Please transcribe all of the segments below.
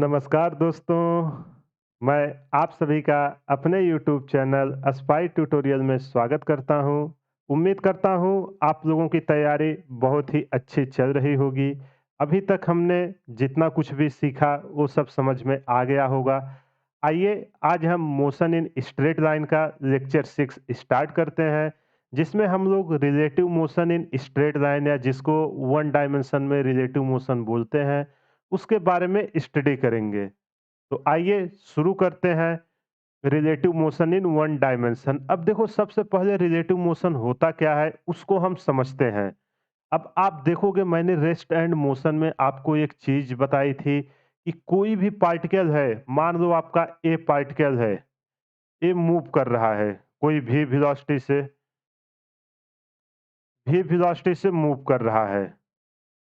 नमस्कार दोस्तों, मैं आप सभी का अपने यूट्यूब चैनल स्पाई ट्यूटोरियल में स्वागत करता हूं। उम्मीद करता हूं आप लोगों की तैयारी बहुत ही अच्छी चल रही होगी। अभी तक हमने जितना कुछ भी सीखा वो सब समझ में आ गया होगा। आइए आज हम मोशन इन स्ट्रेट लाइन का लेक्चर 6 स्टार्ट करते हैं, जिसमें हम लोग relative motion in straight line या जिसको वन डायमेंशन में रिलेटिव मोशन बोलते हैं उसके बारे में स्टडी करेंगे। तो आइए शुरू करते हैं relative motion in one dimension. अब देखो सबसे पहले रिलेटिव मोशन होता क्या है उसको हम समझते हैं। अब आप देखोगे मैंने रेस्ट एंड मोशन में आपको एक चीज बताई थी कि कोई भी पार्टिकल है, मान लो आपका ए पार्टिकल है, ए मूव कर रहा है कोई भी वेलोसिटी से मूव कर रहा है।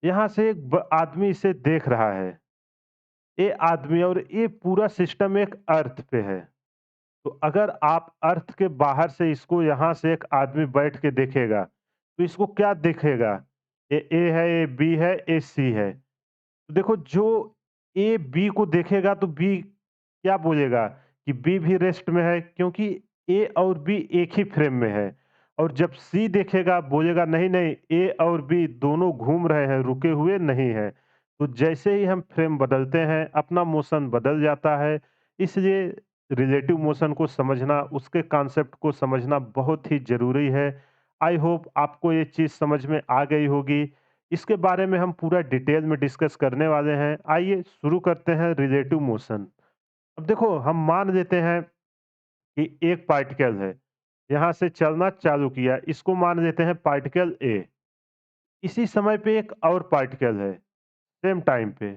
यहाँ से एक आदमी इसे देख रहा है, ये आदमी, और ये पूरा सिस्टम एक अर्थ पे है। तो अगर आप अर्थ के बाहर से इसको यहाँ से एक आदमी बैठ के देखेगा तो इसको क्या देखेगा? ये ए है, ये बी है, ये सी है। तो देखो जो ए बी को देखेगा तो बी क्या बोलेगा कि बी भी रेस्ट में है, क्योंकि ए और बी एक ही फ्रेम में है। और जब सी देखेगा बोलेगा नहीं नहीं, ए और बी दोनों घूम रहे हैं, रुके हुए नहीं है। तो जैसे ही हम फ्रेम बदलते हैं अपना मोशन बदल जाता है। इसलिए रिलेटिव मोशन को समझना, उसके कॉन्सेप्ट को समझना बहुत ही ज़रूरी है। आई होप आपको ये चीज़ समझ में आ गई होगी। इसके बारे में हम पूरा डिटेल में डिस्कस करने वाले हैं। आइए शुरू करते हैं रिलेटिव मोशन। अब देखो हम मान लेते हैं कि एक पार्टिकल है, यहाँ से चलना चालू किया, इसको मान लेते हैं पार्टिकल ए। इसी समय पे एक और पार्टिकल है सेम टाइम पे,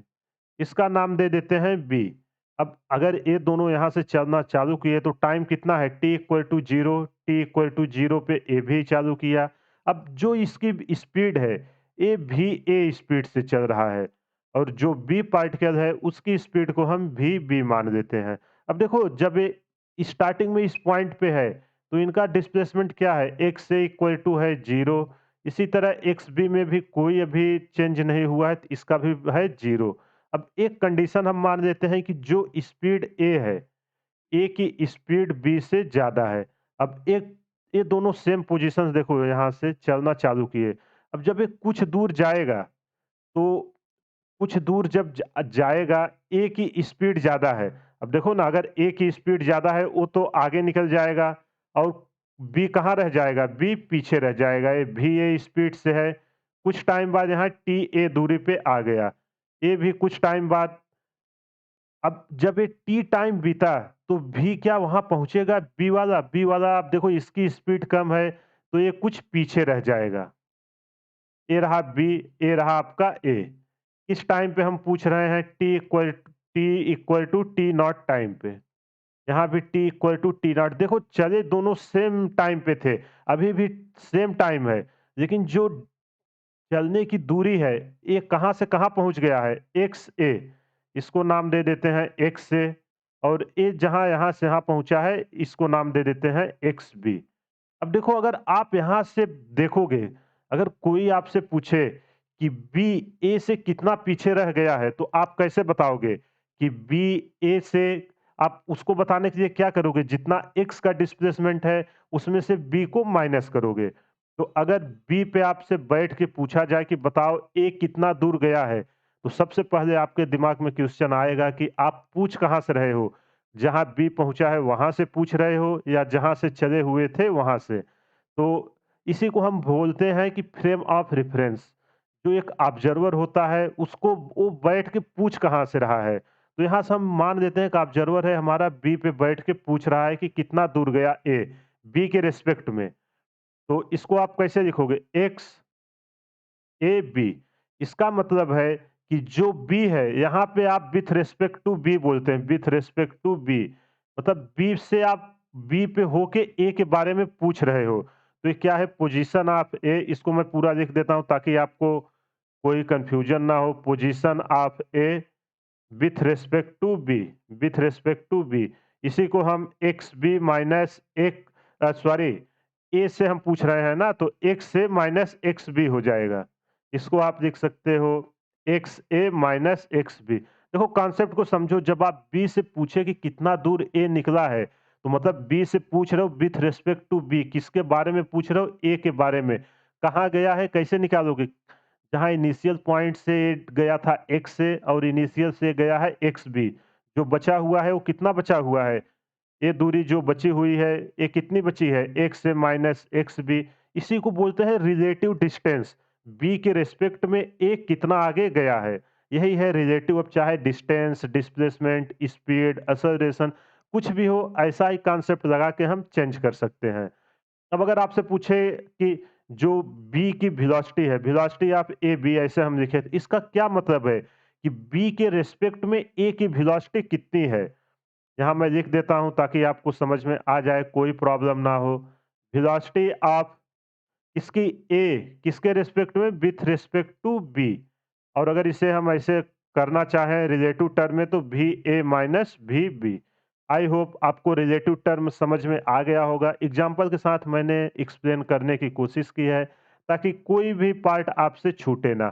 इसका नाम दे देते हैं बी। अब अगर ये दोनों यहाँ से चलना चालू किए तो टाइम कितना है, T equal to zero. T equal to zero पे ए भी चालू किया। अब जो इसकी स्पीड है, ए भी ए स्पीड से चल रहा है, और जो बी पार्टिकल है उसकी स्पीड को हम भी बी मान लेते हैं। अब देखो जब ये स्टार्टिंग में इस पॉइंट पे है तो इनका डिस्प्लेसमेंट क्या है, एक्स से इक्वल टू है जीरो। इसी तरह एक्स बी में भी कोई अभी चेंज नहीं हुआ है तो इसका भी है जीरो। अब एक कंडीशन हम मान लेते हैं कि जो स्पीड ए है, ए की स्पीड बी से ज़्यादा है। अब एक ये दोनों सेम पोजीशंस देखो यहाँ से चलना चालू किए। अब जब ये कुछ दूर जाएगा तो कुछ दूर जब जाएगा, ए की स्पीड ज़्यादा है। अब देखो ना, अगर ए की स्पीड ज़्यादा है वो तो आगे निकल जाएगा और बी कहाँ रह जाएगा, बी पीछे रह जाएगा। ये भी ए स्पीड से है, कुछ टाइम बाद यहाँ टी ए दूरी पे आ गया, ए भी कुछ टाइम बाद। अब जब ये टी टाइम बीता तो भी क्या वहां पहुंचेगा, बी वाला आप देखो इसकी स्पीड कम है तो ये कुछ पीछे रह जाएगा। ये रहा बी, ये रहा आपका ए। इस टाइम पे हम पूछ रहे हैं T equal to T naught time पे। यहाँ भी T equal to T naught, देखो चले दोनों सेम टाइम पे थे, अभी भी सेम टाइम है, लेकिन जो चलने की दूरी है, ये कहाँ से कहाँ पहुँच गया है, एक्स ए, इसको नाम दे देते हैं एक्स ए। और ये जहाँ यहाँ से यहाँ पहुँचा है इसको नाम दे देते हैं एक्स बी। अब देखो अगर आप यहाँ से देखोगे, अगर कोई आपसे पूछे कि बी ए से कितना पीछे रह गया है तो आप कैसे बताओगे कि बी ए से? आप उसको बताने के लिए क्या करोगे, जितना एक्स का डिस्प्लेसमेंट है उसमें से बी को माइनस करोगे। तो अगर बी पे आपसे बैठ के पूछा जाए कि बताओ ए कितना दूर गया है, तो सबसे पहले आपके दिमाग में क्वेश्चन आएगा कि आप पूछ कहाँ से रहे हो, जहाँ बी पहुँचा है वहाँ से पूछ रहे हो या जहाँ से चले हुए थे वहाँ से। तो इसी को हम बोलते हैं कि फ्रेम ऑफ रेफरेंस। जो एक ऑब्जर्वर होता है उसको वो बैठ के पूछ कहाँ से रहा है। तो यहाँ से हम मान लेते हैं कि ऑब्जर्वर है हमारा, बी पे बैठ के पूछ रहा है कि कितना दूर गया ए, बी के रिस्पेक्ट में। तो इसको आप कैसे लिखोगे, एक्स ए बी। इसका मतलब है कि जो बी है यहाँ पे आप विथ रिस्पेक्ट टू बी बोलते हैं, विथ रिस्पेक्ट टू बी, मतलब बी से आप बी पे होके ए के बारे में पूछ रहे हो। तो ये क्या है, पोजीशन ऑफ ए। इसको मैं पूरा लिख देता हूँ ताकि आपको कोई कंफ्यूजन ना हो। Position of A with respect to B, with respect to B. इसी को हम एक्स बी माइनस एक, सॉरी, ए से हम पूछ रहे हैं ना, तो एक्स से माइनस एक्स बी हो जाएगा। इसको आप लिख सकते हो एक्स ए माइनस एक्स बी। देखो कॉन्सेप्ट को समझो, जब आप बी से पूछे कि कितना दूर ए निकला है, तो मतलब बी से पूछ रहे हो विथ रिस्पेक्ट टू बी, किसके बारे में पूछ रहे हो? ए के बारे में। कहाँ गया है कैसे निकालोगे? जहाँ इनिशियल पॉइंट से गया था एक्स से और इनिशियल से गया है एक्स बी, जो बचा हुआ है वो कितना बचा हुआ है? ये दूरी जो बची हुई है, ये कितनी बची है? एक्स से माइनस एक्स बी। इसी को बोलते हैं रिलेटिव डिस्टेंस। बी के रिस्पेक्ट में ए कितना आगे गया है, यही है रिलेटिव। अब चाहे डिस्टेंस, डिस्प्लेसमेंट, स्पीड, एक्सेलरेशन कुछ भी हो, ऐसा ही कॉन्सेप्ट लगा के हम चेंज कर सकते हैं। अब अगर आपसे पूछे कि जो बी की वेलोसिटी है, वेलोसिटी ऑफ ए बी ऐसे हम लिखे, तो इसका क्या मतलब है कि बी के रिस्पेक्ट में ए की वेलोसिटी कितनी है? यहाँ मैं लिख देता हूँ ताकि आपको समझ में आ जाए, कोई प्रॉब्लम ना हो। वेलोसिटी ऑफ इसकी ए किसके रिस्पेक्ट में? With respect to B. और अगर इसे हम ऐसे करना चाहें रिलेटिव टर्म में, तो V A minus V B. I hope आपको रिलेटिव टर्म समझ में आ गया होगा। एग्जाम्पल के साथ मैंने एक्सप्लेन करने की कोशिश की है ताकि कोई भी पार्ट आपसे छूटे ना।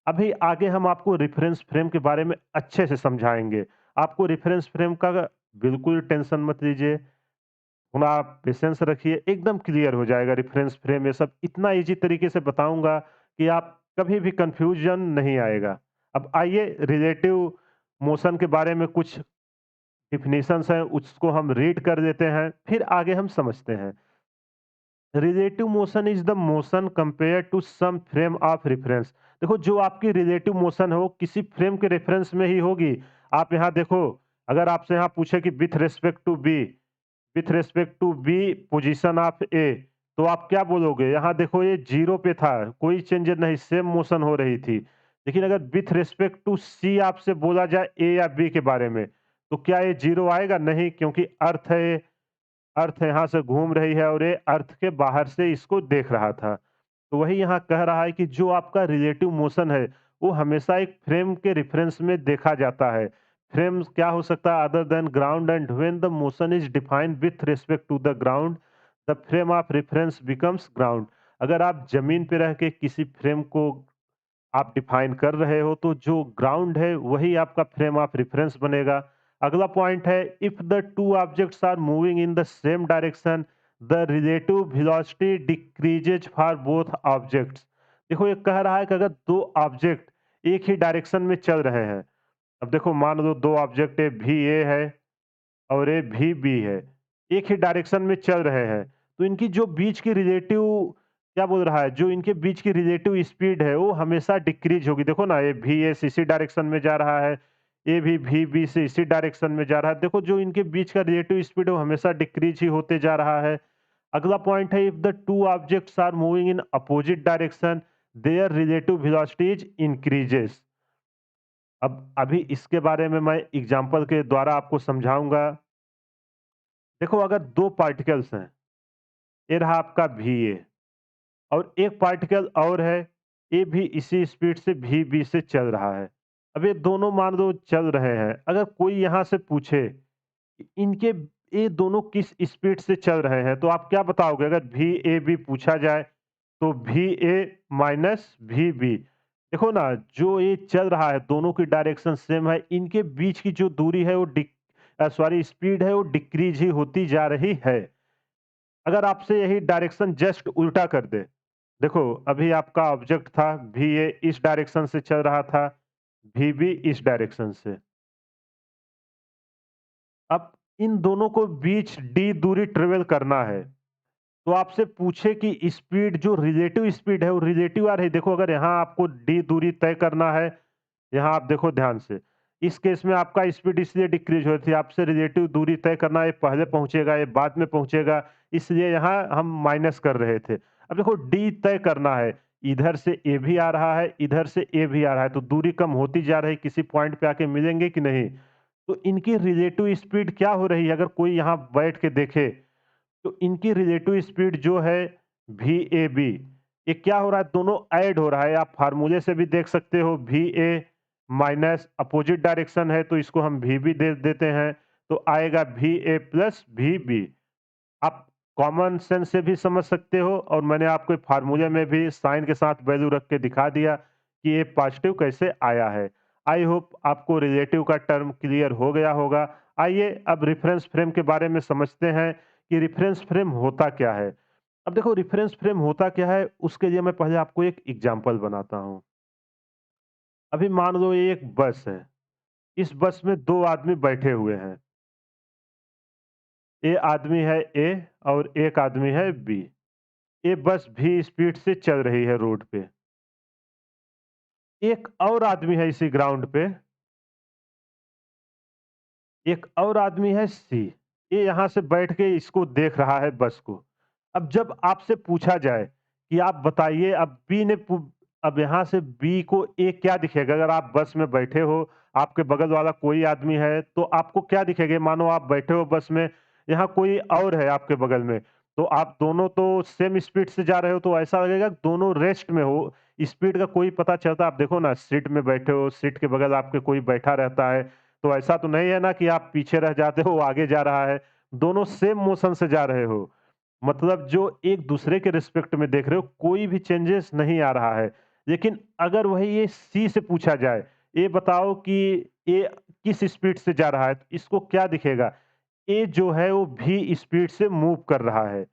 अभी आगे हम आपको रेफरेंस फ्रेम के बारे में अच्छे से समझाएंगे। आपको रेफरेंस फ्रेम का बिल्कुल टेंशन मत लीजिए, थोड़ा आप पेशेंस रखिए, एकदम क्लियर हो जाएगा रेफरेंस फ्रेम। ये सब इतना इजी तरीके से बताऊंगा कि आप कभी भी कंफ्यूजन नहीं आएगा। अब आइए रिलेटिव मोशन के बारे में कुछ डिफिनीशंस हैं, उसको हम रीड कर देते हैं, फिर आगे हम समझते हैं। Relative motion is the motion compare to some frame of reference. देखो जो आपकी रिलेटिव मोशन हो किसी फ्रेम के रेफरेंस में ही होगी। आप यहाँ देखो, अगर आपसे यहाँ पूछे कि with respect to B, with respect to B position of A, तो आप क्या बोलोगे? यहाँ देखो ये जीरो पे था, कोई चेंज नहीं, सेम मोशन हो रही थी। लेकिन अगर विथ रिस्पेक्ट टू सी आपसे बोला जाए ए या बी के बारे में, तो क्या ये जीरो आएगा? नहीं, क्योंकि अर्थ है ये, अर्थ यहाँ से घूम रही है और ये अर्थ के बाहर से इसको देख रहा था। तो वही यहाँ कह रहा है कि जो आपका रिलेटिव मोशन है वो हमेशा एक फ्रेम के रेफरेंस में देखा जाता है। फ्रेम क्या हो सकता है other than ground, and when the motion is defined with respect to the ground, the frame of reference becomes ground. अगर आप जमीन पे रह के किसी फ्रेम को आप डिफाइन कर रहे हो, तो जो ग्राउंड है वही आपका फ्रेम ऑफ रेफरेंस बनेगा। अगला पॉइंट है, if the two objects are moving in the same direction, the relative velocity decreases for both objects. देखो ये कह रहा है कि अगर दो ऑब्जेक्ट एक ही डायरेक्शन में चल रहे हैं, अब देखो मान लो दो ऑब्जेक्ट है, भी ए है और ये भी बी है, एक ही डायरेक्शन में चल रहे हैं, तो इनकी जो बीच की रिलेटिव, क्या बोल रहा है, जो इनके बीच की रिलेटिव स्पीड है वो हमेशा डिक्रीज होगी। देखो ना, ये भी ए से इसी डायरेक्शन में जा रहा है, ये भी बी से इसी डायरेक्शन में जा रहा है। देखो जो इनके बीच का रिलेटिव स्पीड है वो हमेशा डिक्रीज ही होते जा रहा है। अगला पॉइंट है, if the two objects are moving in opposite direction, their relative velocity is increases. अब अभी इसके बारे में मैं एग्जांपल के द्वारा आपको समझाऊंगा। देखो अगर दो पार्टिकल्स हैं, ये रहा आपका भी ए और एक पार्टिकल और है, ये भी इसी स्पीड से भी बी से चल रहा है। अब ये दोनों मान लो चल रहे हैं, अगर कोई यहाँ से पूछे कि इनके ये दोनों किस स्पीड से चल रहे हैं, तो आप क्या बताओगे? अगर भी ए बी पूछा जाए तो भी ए माइनस भी बी। देखो ना, जो ये चल रहा है दोनों की डायरेक्शन सेम है, इनके बीच की जो दूरी है वो सॉरी स्पीड है वो डिक्रीज ही होती जा रही है। अगर आपसे यही डायरेक्शन जस्ट उल्टा कर दे, देखो अभी आपका ऑब्जेक्ट था भी ए इस डायरेक्शन से चल रहा था, भी बी इस डायरेक्शन से। अब इन दोनों को बीच डी दूरी ट्रेवल करना है, तो आपसे पूछे कि स्पीड, जो रिलेटिव स्पीड है वो रिलेटिव आ रही, देखो अगर यहाँ आपको डी दूरी तय करना है, यहाँ आप देखो ध्यान से, इस केस में आपका स्पीड इसलिए डिक्रीज हो रही थी, आपसे रिलेटिव दूरी तय करना है, ये पहले पहुंचेगा ये बाद में पहुंचेगा, इसलिए यहाँ हम माइनस कर रहे थे। अब देखो डी तय करना है, इधर से ए भी आ रहा है, इधर से ए भी आ रहा है, तो दूरी कम होती जा रही, किसी पॉइंट पे आके मिलेंगे कि नहीं? तो इनकी रिलेटिव स्पीड क्या हो रही है? अगर कोई यहाँ बैठ के देखे तो इनकी रिलेटिव स्पीड जो है वी ए बी, ये क्या हो रहा है? दोनों ऐड हो रहा है। आप फार्मूले से भी देख सकते हो, we A minus opposite direction है तो इसको हम वी बी दे देते हैं, तो आएगा V A plus V B. आप कॉमन सेंस से भी समझ सकते हो और मैंने आपको फार्मूले में भी साइन के साथ वैल्यू रख के दिखा दिया कि ये पॉजिटिव कैसे आया है। आई होप आपको रिलेटिव का टर्म क्लियर हो गया होगा। आइए अब रेफरेंस फ्रेम के बारे में समझते हैं कि रेफरेंस फ्रेम होता क्या है। अब देखो रेफरेंस फ्रेम होता क्या है, उसके लिए मैं पहले आपको एक एग्जांपल बनाता हूँ। अभी मान लो ये एक बस है, इस बस में 2 आदमी बैठे हुए हैं। ये आदमी है ए और एक आदमी है बी। ये बस भी स्पीड से चल रही है रोड पे। एक और आदमी है इसी ग्राउंड पे, एक और आदमी है सी। ये यहाँ से बैठ के इसको देख रहा है बस को। अब जब आपसे पूछा जाए कि आप बताइए, अब यहाँ से बी को ए क्या दिखेगा? अगर आप बस में बैठे हो, आपके बगल वाला कोई आदमी है, तो आपको क्या दिखेगा? मानो आप बैठे हो बस में, यहाँ कोई और है आपके बगल में, तो आप दोनों तो सेम स्पीड से जा रहे हो, तो ऐसा लगेगा कि दोनों रेस्ट में हो। स्पीड का कोई पता चलता, आप देखो ना, सीट में बैठे हो, सीट के बगल आपके कोई बैठा रहता है, तो ऐसा तो नहीं है ना कि आप पीछे रह जाते हो, वो आगे जा रहा है। दोनों सेम मोशन से जा रहे हो। मतलब जो एक दूसरे के रिस्पेक्ट में देख रहे हो, कोई भी चेंजेस नहीं आ रहा है। लेकिन अगर वही ये सी से पूछा जाए, ये बताओ कि ये किस स्पीड से जा रहा है? तो इसको क्या दिखेगा? ए जो है वो भी स्पीड से मूव कर रहा है।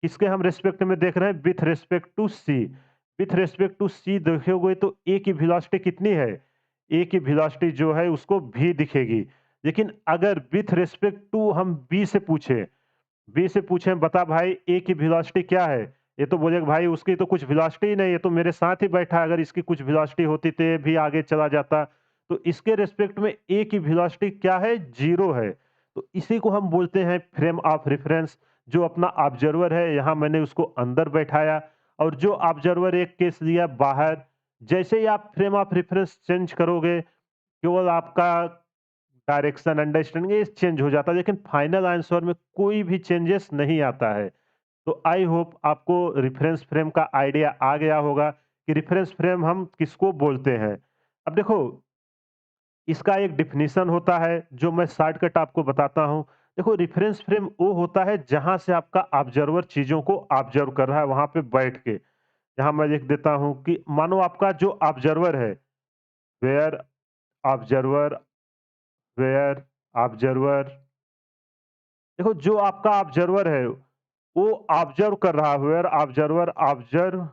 किसके हम रिस्पेक्ट में देख रहे हैं? With respect to C. With respect to C देखोगे तो ए की वेलोसिटी कितनी है? ए की वेलोसिटी जो है उसको भी दिखेगी। लेकिन अगर विथ रिस्पेक्ट टू हम बी से पूछें, बता भाई ए की वेलोसिटी क्या है? ये तो बोलेगा भाई उसकी तो कुछ वेलोसिटी ही नहीं है, ये तो मेरे साथ ही बैठा है, अगर इसकी कुछ वेलोसिटी होती तो ये भी आगे चला जाता। तो इसके रिस्पेक्ट में ए की वेलोसिटी क्या है? 0 है। तो इसी को हम बोलते हैं फ्रेम ऑफ रेफरेंस। जो अपना ऑब्जर्वर है, यहाँ मैंने उसको अंदर बैठाया और जो ऑब्जर्वर एक केस लिया बाहर। जैसे ही आप फ्रेम ऑफ रेफरेंस चेंज करोगे, केवल आपका डायरेक्शन अंडरस्टैंडिंग ये चेंज हो जाता है, लेकिन फाइनल आंसर में कोई भी चेंजेस नहीं आता है। तो आई होप आपको रेफरेंस फ्रेम का आइडिया आ गया होगा कि रेफरेंस फ्रेम हम किसको बोलते हैं। अब देखो, इसका एक डेफिनेशन होता है जो मैं शॉर्टकट आपको बताता हूं। देखो, रेफरेंस फ्रेम वो होता है जहां से आपका ऑब्जर्वर चीजों को ऑब्जर्व कर रहा है वहां पे बैठ के। यहां मैं लिख देता हूं कि मानो आपका जो ऑब्जर्वर है, वेयर ऑब्जर्वर, वेयर ऑब्जर्वर। देखो, जो आपका ऑब्जर्वर है वो ऑब्जर्व कर रहा है, where observer observe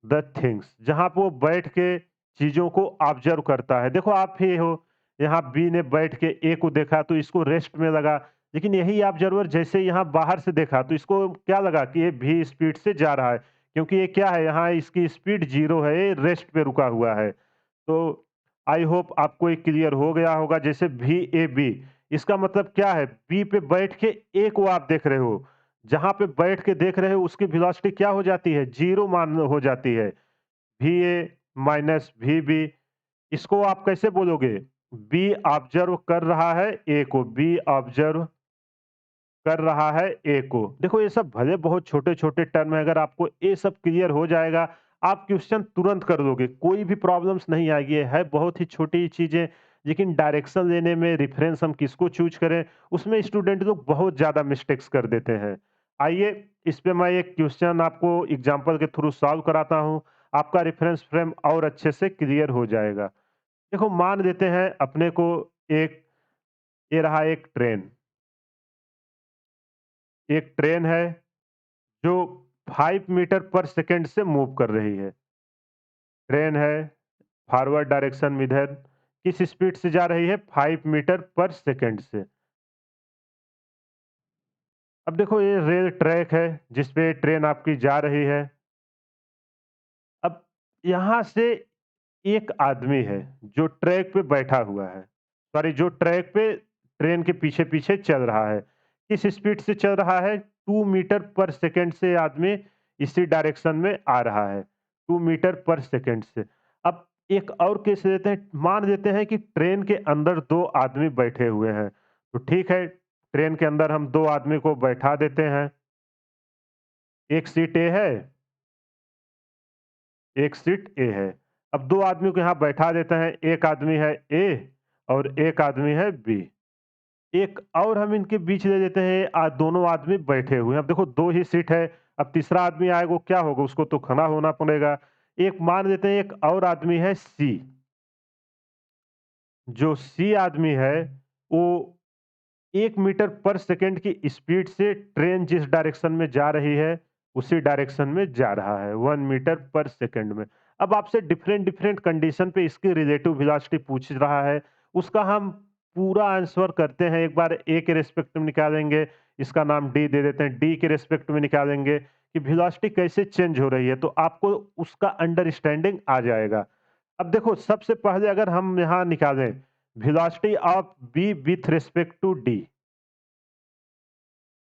the things, जहां पे वो बैठ के चीजों को ऑब्जर्व करता है। देखो, आप ही हो, यहाँ बी ने बैठ के ए को देखा तो इसको रेस्ट में लगा, लेकिन यही ऑब्जर्वर जैसे यहाँ बाहर से देखा तो इसको क्या लगा कि ये भी स्पीड से जा रहा है, क्योंकि ये क्या है, यहाँ इसकी स्पीड 0 है, ये रेस्ट पे रुका हुआ है। तो आई होप आपको ये क्लियर हो गया होगा। जैसे भी ए बी, इसका मतलब क्या है? बी पे बैठ के ए को आप देख रहे हो, जहां पे बैठ के देख रहे हो उसकी वेलोसिटी क्या हो जाती है? 0 मान हो जाती है। V A minus V B, इसको आप कैसे बोलोगे? बी ऑब्जर्व कर रहा है ए को, बी ऑब्जर्व कर रहा है ए को। देखो, ये सब भले बहुत छोटे-छोटे टर्म है, अगर आपको ये सब क्लियर हो जाएगा, आप क्वेश्चन तुरंत कर दोगे, कोई भी प्रॉब्लम्स नहीं आएगी। ये है बहुत ही छोटी चीज़ें, लेकिन डायरेक्शन लेने में रेफरेंस हम किसको चूज़ करें, उसमें स्टूडेंट लोग बहुत ज़्यादा मिस्टेक्स कर देते हैं। आइए, इस पे मैं एक क्वेश्चन आपको एग्ज़ाम्पल के थ्रू सॉल्व कराता हूँ, आपका रेफरेंस फ्रेम और अच्छे से क्लियर हो जाएगा। देखो, मान लेते हैं अपने को एक ये रहा एक ट्रेन। एक ट्रेन है जो 5 मीटर पर सेकंड से मूव कर रही है। ट्रेन है, फॉरवर्ड डायरेक्शन में इधर किस स्पीड से जा रही है? 5 मीटर पर सेकंड से। अब देखो, ये रेल ट्रैक है जिस पे ट्रेन आपकी जा रही है। अब यहाँ से एक आदमी है जो ट्रैक पे बैठा हुआ है, सॉरी, जो ट्रैक पे ट्रेन के पीछे-पीछे चल रहा है। किस स्पीड से चल रहा है? 2 मीटर पर सेकंड से आदमी इसी डायरेक्शन में आ रहा है, 2 मीटर पर सेकंड से। अब एक और केस लेते हैं, मान लेते हैं कि ट्रेन के अंदर 2 आदमी बैठे हुए हैं। तो ठीक है, ट्रेन के अंदर हम 2 आदमी को बैठा देते हैं। एक सीट ए है, एक सीट ए है। अब 2 आदमी को यहाँ बैठा देते हैं, एक आदमी है ए और एक आदमी है बी। एक और हम इनके बीच ले लेते हैं, दोनों आदमी बैठे हुए हैं। अब देखो, 2 ही सीट है, अब तीसरा आदमी आएगा, वो क्या होगा? उसको तो खड़ा होना पड़ेगा। एक मान लेते हैं एक और आदमी है सी। जो सी आदमी है वो 1 मीटर पर सेकंड की स्पीड से ट्रेन जिस डायरेक्शन में जा रही है, उसी डायरेक्शन में जा रहा है 1 मीटर पर सेकंड में। अब आपसे डिफरेंट डिफरेंट कंडीशन पे इसकी रिलेटिव वेलोसिटी पूछ रहा है, उसका हम पूरा आंसर करते हैं। एक बार ए के रिस्पेक्ट में निकालेंगे, इसका नाम डी दे देते हैं, डी के रिस्पेक्ट में निकालेंगे कि वेलोसिटी कैसे चेंज हो रही है, तो आपको उसका अंडरस्टैंडिंग आ जाएगा। अब देखो सबसे पहले अगर हम यहाँ निकालें velocity of B with respect to D.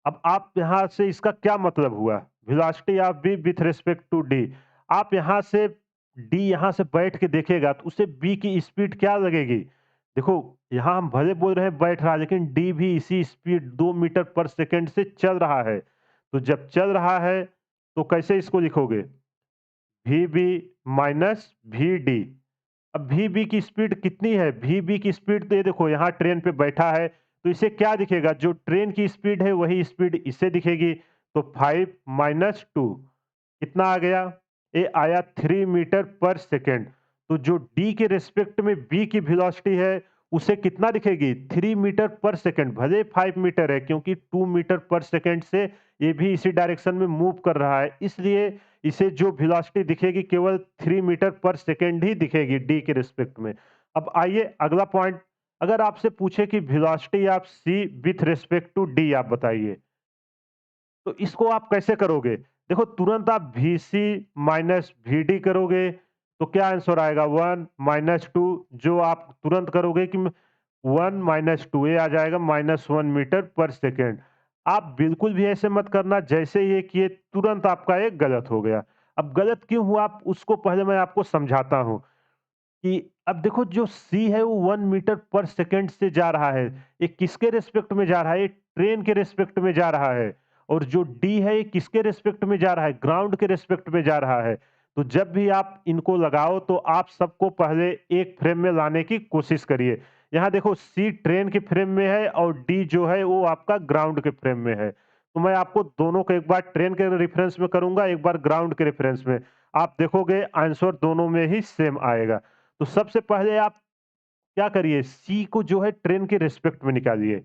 अब आप यहां से इसका क्या मतलब हुआ? Velocity of B with respect to D. आप यहां से डी यहां से बैठ के देखेगा तो उसे बी की स्पीड क्या लगेगी? देखो यहां हम भले बोल रहे हैं बैठ रहा है, लेकिन डी भी इसी स्पीड 2 मीटर पर सेकंड से चल रहा है। तो जब चल रहा है तो कैसे इसको लिखोगे? V B minus V D. अब वी बी की स्पीड कितनी है? वी बी की स्पीड तो ये देखो यहाँ ट्रेन पे बैठा है, तो इसे क्या दिखेगा? जो ट्रेन की स्पीड है वही स्पीड इसे दिखेगी। तो 5 माइनस 2 कितना आ गया? ये आया 3 मीटर पर सेकंड। तो जो डी के रिस्पेक्ट में बी की वेलोसिटी है उसे कितना दिखेगी? 3 मीटर पर सेकंड। भले 5 मीटर है, क्योंकि 2 मीटर पर सेकंड से ये भी इसी डायरेक्शन में मूव कर रहा है, इसलिए इसे जो वेलोसिटी दिखेगी केवल 3 मीटर पर सेकंड ही दिखेगी डी के रिस्पेक्ट में। अब आइए अगला पॉइंट, अगर आपसे पूछे कि velocity of C with respect to D आप बताइए, तो इसको आप कैसे करोगे? देखो तुरंत आप VC माइनस VD करोगे तो क्या आंसर आएगा? 1 माइनस 2। जो आप तुरंत करोगे कि 1 माइनस 2 ये आ जाएगा -1 मीटर पर सेकंड। आप बिल्कुल भी ऐसे मत करना, जैसे ये किए तुरंत आपका ये गलत हो गया। अब गलत क्यों हुआ आप उसको पहले मैं आपको समझाता हूँ कि अब देखो जो C है वो 1 मीटर पर सेकंड से जा रहा है। ये किसके रिस्पेक्ट में जा रहा है? ये ट्रेन के रिस्पेक्ट में जा रहा है। और जो D है ये किसके रिस्पेक्ट में जा रहा है? ग्राउंड के रिस्पेक्ट में जा रहा है। तो जब भी आप इनको लगाओ तो आप सबको पहले एक फ्रेम में लाने की कोशिश करिए। यहाँ देखो C ट्रेन के फ्रेम में है और D जो है वो आपका ग्राउंड के फ्रेम में है। तो मैं आपको दोनों को एक बार ट्रेन के रेफरेंस में करूंगा, एक बार ग्राउंड के रेफरेंस में। आप देखोगे आंसर दोनों में ही सेम आएगा। तो सबसे पहले आप क्या करिए, सी को जो है ट्रेन के रिस्पेक्ट में निकालिए।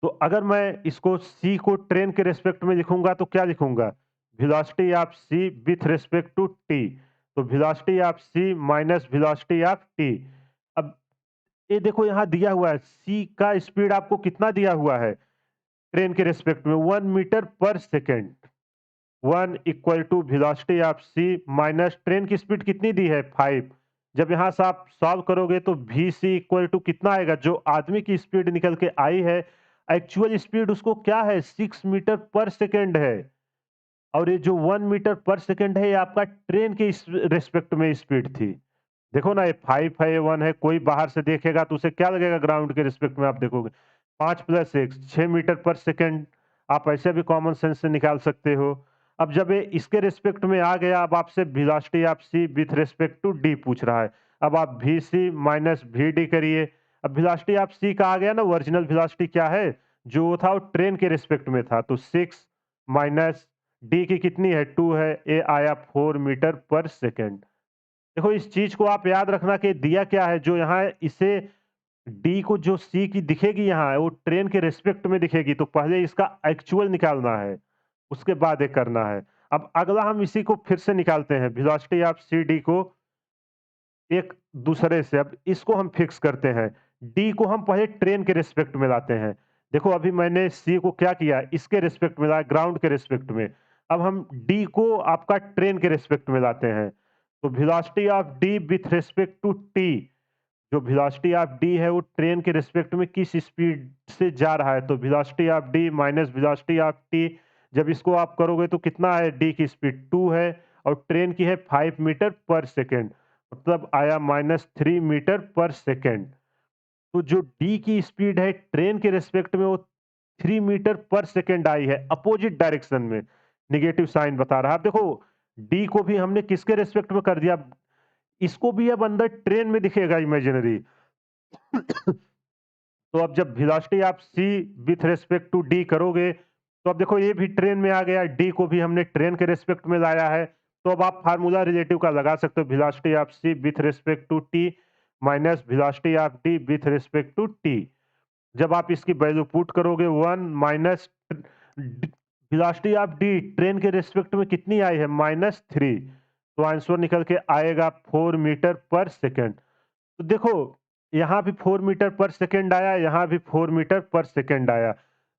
तो अगर मैं इसको सी को ट्रेन के रिस्पेक्ट में लिखूंगा तो क्या लिखूंगा? Velocity of C with respect to T. तो velocity of C minus velocity of T. अब ये देखो यहां दिया हुआ है सी का स्पीड आपको कितना दिया हुआ है ट्रेन के रिस्पेक्ट में? 1 मीटर पर second. 1 equal to velocity of C minus train की स्पीड कितनी दी है? 5। जब यहां से आप सॉल्व करोगे तो वी सी इक्वल टू कितना आएगा? जो आदमी की स्पीड निकल के आई है, एक्चुअल स्पीड उसको क्या है? 6 मीटर पर सेकेंड है। और ये जो 1 मीटर पर सेकेंड है ये आपका ट्रेन के रिस्पेक्ट में स्पीड थी। देखो ना ये 5 है, ये 1 है, कोई बाहर से देखेगा तो उसे क्या लगेगा? ग्राउंड के रिस्पेक्ट में आप देखोगे 5 प्लस 1 6 मीटर पर सेकेंड। आप ऐसे भी कॉमन सेंस से निकाल सकते हो। अब जब ये इसके रिस्पेक्ट में आ गया, अब आपसे velocity of C with respect to D पूछ रहा है। अब आप V C minus V D करिए। अब वेलोसिटी ऑफ सी का आ गया ना, ओरिजिनल वेलोसिटी क्या है? जो था वो ट्रेन के रिस्पेक्ट में था, तो 6 माइनस डी की कितनी है? 2 है, ये आया 4 मीटर पर सेकेंड। देखो इस चीज को आप याद रखना कि दिया क्या है, जो यहाँ इसे डी को जो सी की दिखेगी यहाँ वो ट्रेन के रिस्पेक्ट में दिखेगी, तो पहले इसका एक्चुअल निकालना है, उसके बाद ये करना है। अब अगला हम इसी को फिर से निकालते हैं, वेलोसिटी ऑफ सी डी को एक दूसरे से। अब इसको हम फिक्स करते हैं, डी को हम पहले ट्रेन के रिस्पेक्ट में लाते हैं। देखो अभी मैंने सी को क्या किया, इसके रिस्पेक्ट में लाया, ग्राउंड के रिस्पेक्ट में। अब हम डी को आपका ट्रेन के रिस्पेक्ट में लाते हैं। तो velocity of D with respect to T, जो वेलोसिटी ऑफ डी है वो ट्रेन के रिस्पेक्ट में किस स्पीड से जा रहा है? तो velocity of D minus velocity of T. जब इसको आप करोगे तो कितना है? डी की स्पीड 2 है और ट्रेन की है 5 मीटर पर सेकेंड, मतलब आया -3 मीटर पर सेकेंड। तो जो डी की स्पीड है ट्रेन के रिस्पेक्ट में वो 3 मीटर पर सेकेंड आई है, अपोजिट डायरेक्शन में। निगेटिव साइन बता रहा है। अब देखो डी को भी हमने किसके रिस्पेक्ट में कर दिया? इसको भी अब अंदर ट्रेन में दिखेगा इमेजिनरी। तो अब जब वेलोसिटी आप सी विथ रिस्पेक्ट टू डी करोगे तो अब देखो ये भी ट्रेन में आ गया, डी को भी हमने ट्रेन के रिस्पेक्ट में लाया है। तो अब आप फार्मूला रिलेटिव का लगा सकते हो, velocity of C with respect to T minus velocity of D with respect to T. जब आप इसकी वैल्यू पुट करोगे 1 minus velocity of D train के रिस्पेक्ट में कितनी आई है, -3, तो आंसर निकल के आएगा 4 मीटर पर सेकेंड। तो देखो, यहाँ भी 4 मीटर पर सेकेंड आया, यहाँ भी 4 मीटर पर सेकेंड आया।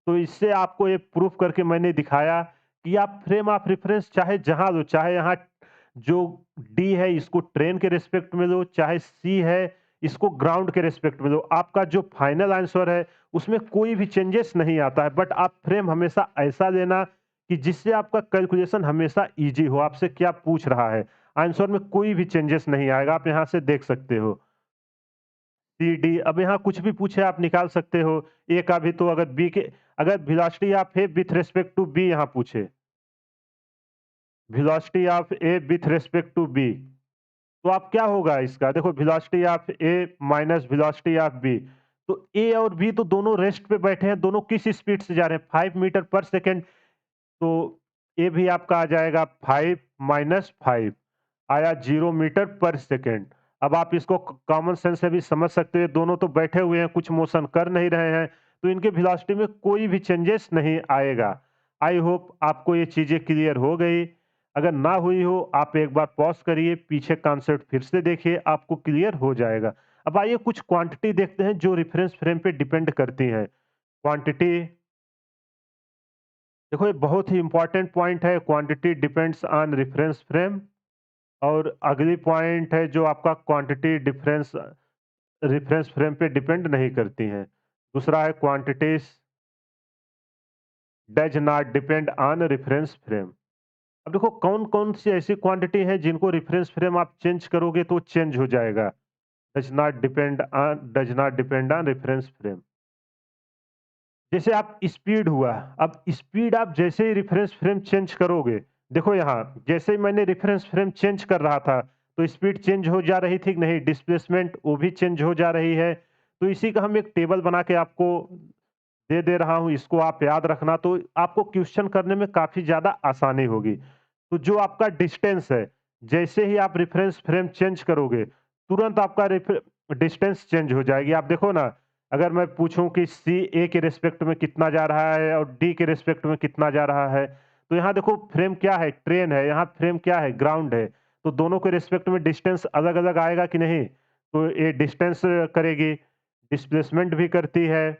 तो इससे आपको ये प्रूफ करके मैंने दिखाया कि आप फ्रेम ऑफ रेफरेंस चाहे जहाँ लो, चाहे यहाँ जो डी है इसको ट्रेन के रिस्पेक्ट में लो, चाहे सी है इसको ग्राउंड के रिस्पेक्ट में लो, आपका जो फाइनल आंसर है उसमें कोई भी चेंजेस नहीं आता है। बट आप फ्रेम हमेशा ऐसा लेना कि जिससे आपका कैलकुलेशन हमेशा ईज़ी हो, आपसे क्या पूछ रहा है। आंसर में कोई भी चेंजेस नहीं आएगा, आप यहाँ से देख सकते हो। सी, डी, अब यहाँ कुछ भी पूछे आप निकाल सकते हो। ए का भी तो अगर बी के अगर velocity of A with respect to B यहाँ पूछे, velocity of A with respect to B, तो आप क्या होगा इसका, देखो velocity of A minus velocity of B, तो ए और बी तो दोनों रेस्ट पे बैठे हैं, दोनों किस स्पीड से जा रहे हैं, 5 मीटर पर सेकेंड। तो ए भी आपका आ जाएगा 5 माइनस 5, आया 0 मीटर पर सेकेंड। अब आप इसको कॉमन सेंस से भी समझ सकते हैं, दोनों तो बैठे हुए हैं, कुछ मोशन कर नहीं रहे हैं, तो इनके वेलोसिटी में कोई भी चेंजेस नहीं आएगा। आई होप आपको ये चीज़ें क्लियर हो गई। अगर ना हुई हो, आप एक बार पॉज़ करिए, पीछे कॉन्सेप्ट फिर से देखिए, आपको क्लियर हो जाएगा। अब आइए कुछ क्वांटिटी देखते हैं जो रेफरेंस फ्रेम पे डिपेंड करती हैं। क्वांटिटी, देखो ये बहुत ही इंपॉर्टेंट पॉइंट है, quantity depends on reference frame. और अगली पॉइंट है जो आपका क्वांटिटी डिफरेंस रेफरेंस फ्रेम पे डिपेंड नहीं करती हैं। दूसरा है quantities does not depend on reference frame. अब देखो कौन कौन सी ऐसी क्वांटिटी है जिनको रेफरेंस फ्रेम आप चेंज करोगे तो चेंज हो जाएगा। Does not depend on reference frame. जैसे आप स्पीड हुआ, अब स्पीड आप जैसे ही रेफरेंस फ्रेम चेंज करोगे, देखो यहाँ जैसे ही मैंने रेफरेंस फ्रेम चेंज कर रहा था तो स्पीड चेंज हो जा रही थी कि नहीं, डिस्प्लेसमेंट वो भी चेंज हो जा रही है। तो इसी का हम एक टेबल बना के आपको दे दे रहा हूँ, इसको आप याद रखना, तो आपको क्वेश्चन करने में काफ़ी ज़्यादा आसानी होगी। तो जो आपका डिस्टेंस है, जैसे ही आप रेफरेंस फ्रेम चेंज करोगे, तुरंत आपका डिस्टेंस चेंज हो जाएगी। आप देखो ना, अगर मैं पूछूं कि सी ए के रिस्पेक्ट में कितना जा रहा है और डी के रिस्पेक्ट में कितना जा रहा है, तो यहाँ देखो फ्रेम क्या है, ट्रेन है, यहाँ फ्रेम क्या है, ग्राउंड है। तो दोनों के रिस्पेक्ट में डिस्टेंस अलग अलग आएगा कि नहीं, तो ये डिस्टेंस करेगी, डिस्प्लेसमेंट भी करती है।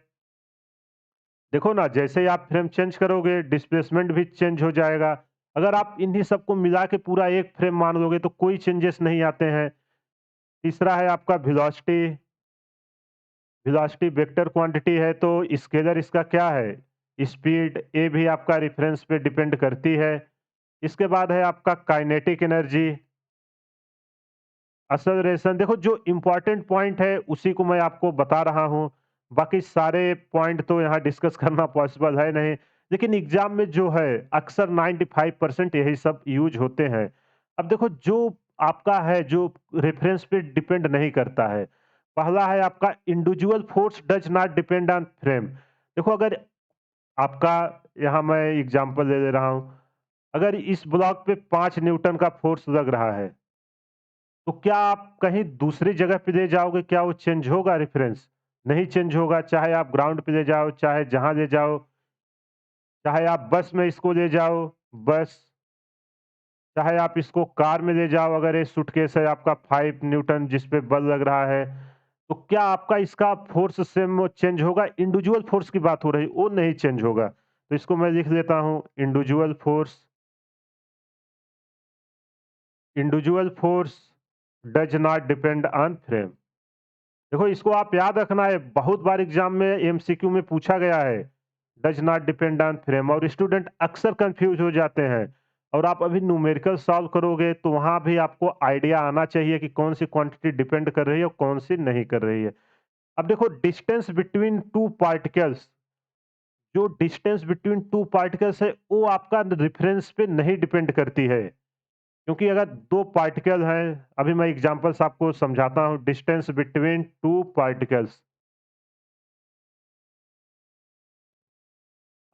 देखो ना, जैसे ही आप फ्रेम चेंज करोगे डिस्प्लेसमेंट भी चेंज हो जाएगा। अगर आप इन्हीं सबको मिला के पूरा एक फ्रेम मान लोगे तो कोई चेंजेस नहीं आते हैं। तीसरा है आपका वेलोसिटी। वेलोसिटी वेक्टर क्वांटिटी है तो स्केलर इसका क्या है, स्पीड। ए भी आपका रेफरेंस पे डिपेंड करती है। इसके बाद है आपका काइनेटिक एनर्जी, एक्सेलरेशन। देखो जो इम्पोर्टेंट पॉइंट है उसी को मैं आपको बता रहा हूँ, बाकी सारे पॉइंट तो यहाँ डिस्कस करना पॉसिबल है नहीं, लेकिन एग्जाम में जो है अक्सर 95% यही सब यूज होते हैं। अब देखो जो आपका है जो रेफरेंस पे डिपेंड नहीं करता है, पहला है आपका individual force does not depend on frame. देखो अगर आपका, यहाँ मैं एग्जांपल ले ले रहा हूँ, अगर इस ब्लॉक पे 5 न्यूटन का फोर्स लग रहा है, तो क्या आप कहीं दूसरी जगह पे ले जाओगे, क्या वो चेंज होगा रेफरेंस? नहीं चेंज होगा, चाहे आप ग्राउंड पे ले जाओ, चाहे जहाँ ले जाओ, चाहे आप बस में इसको ले जाओ, बस, चाहे आप इसको कार में ले जाओ, अगर ये सूटकेस है आपका 5 न्यूटन जिस पे बल लग रहा है, तो क्या आपका इसका फोर्स सेम चेंज होगा? इंडिविजुअल फोर्स की बात हो रही, वो नहीं चेंज होगा। तो इसको मैं लिख देता हूँ, individual force does not depend on frame. देखो इसको आप याद रखना है, बहुत बार एग्जाम में एमसीक्यू में पूछा गया है, does not depend on frame, और स्टूडेंट अक्सर कंफ्यूज हो जाते हैं। और आप अभी न्यूमेरिकल सॉल्व करोगे तो वहां भी आपको आइडिया आना चाहिए कि कौन सी क्वांटिटी डिपेंड कर रही है और कौन सी नहीं कर रही है। अब देखो डिस्टेंस बिटवीन टू पार्टिकल्स, जो डिस्टेंस बिटवीन टू पार्टिकल्स है वो आपका रेफरेंस पे नहीं डिपेंड करती है, क्योंकि अगर दो पार्टिकल हैं, अभी मैं एग्जांपल्स आपको समझाता हूं, डिस्टेंस बिटवीन टू पार्टिकल्स।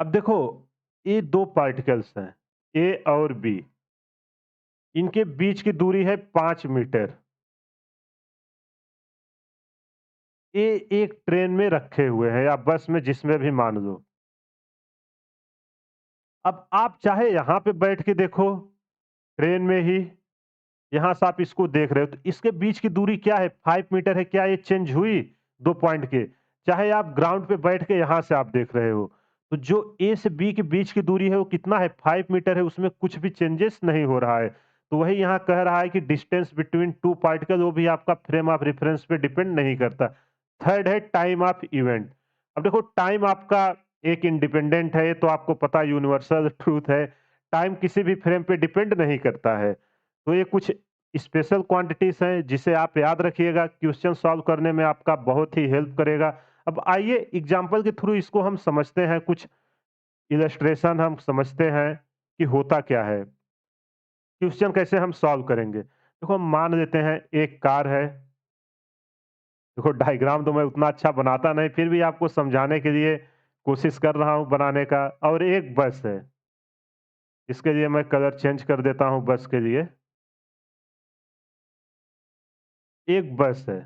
अब देखो ये दो पार्टिकल्स हैं, ए और बी, इनके बीच की दूरी है 5 मीटर। ये एक ट्रेन में रखे हुए हैं या बस में जिसमें भी मान लो। अब आप चाहे यहाँ पे बैठ के देखो, ट्रेन में ही, यहाँ से आप इसको देख रहे हो, तो इसके बीच की दूरी क्या है? 5 मीटर है, क्या ये चेंज हुई 2 पॉइंट के? चाहे आप ग्राउंड पे बैठ के यहाँ से आप देख रहे हो, तो जो ए से बी के बीच की दूरी है वो कितना है? 5 मीटर है, उसमें कुछ भी चेंजेस नहीं हो रहा है। तो वही यहाँ कह रहा है कि डिस्टेंस बिटवीन 2 पार्टिकल वो भी आपका फ्रेम ऑफ रेफरेंस पे डिपेंड नहीं करता। थर्ड है टाइम ऑफ इवेंट। अब देखो टाइम आपका एक इंडिपेंडेंट है, ये तो आपको पता है, यूनिवर्सल ट्रूथ है। टाइम किसी भी फ्रेम पे डिपेंड नहीं करता है। तो ये कुछ स्पेशल क्वांटिटीज़ हैं जिसे आप याद रखिएगा, क्वेश्चन सॉल्व करने में आपका बहुत ही हेल्प करेगा। अब आइए एग्जांपल के थ्रू इसको हम समझते हैं, कुछ इलस्ट्रेशन हम समझते हैं कि होता क्या है। क्वेश्चन कैसे हम सॉल्व करेंगे? देखो हम मान लेते हैं एक कार है। देखो डायग्राम तो मैं उतना अच्छा बनाता नहीं, फिर भी आपको समझाने के लिए कोशिश कर रहा हूँ बनाने का। और एक बस है, इसके लिए मैं कलर चेंज कर देता हूँ बस के लिए। एक बस है।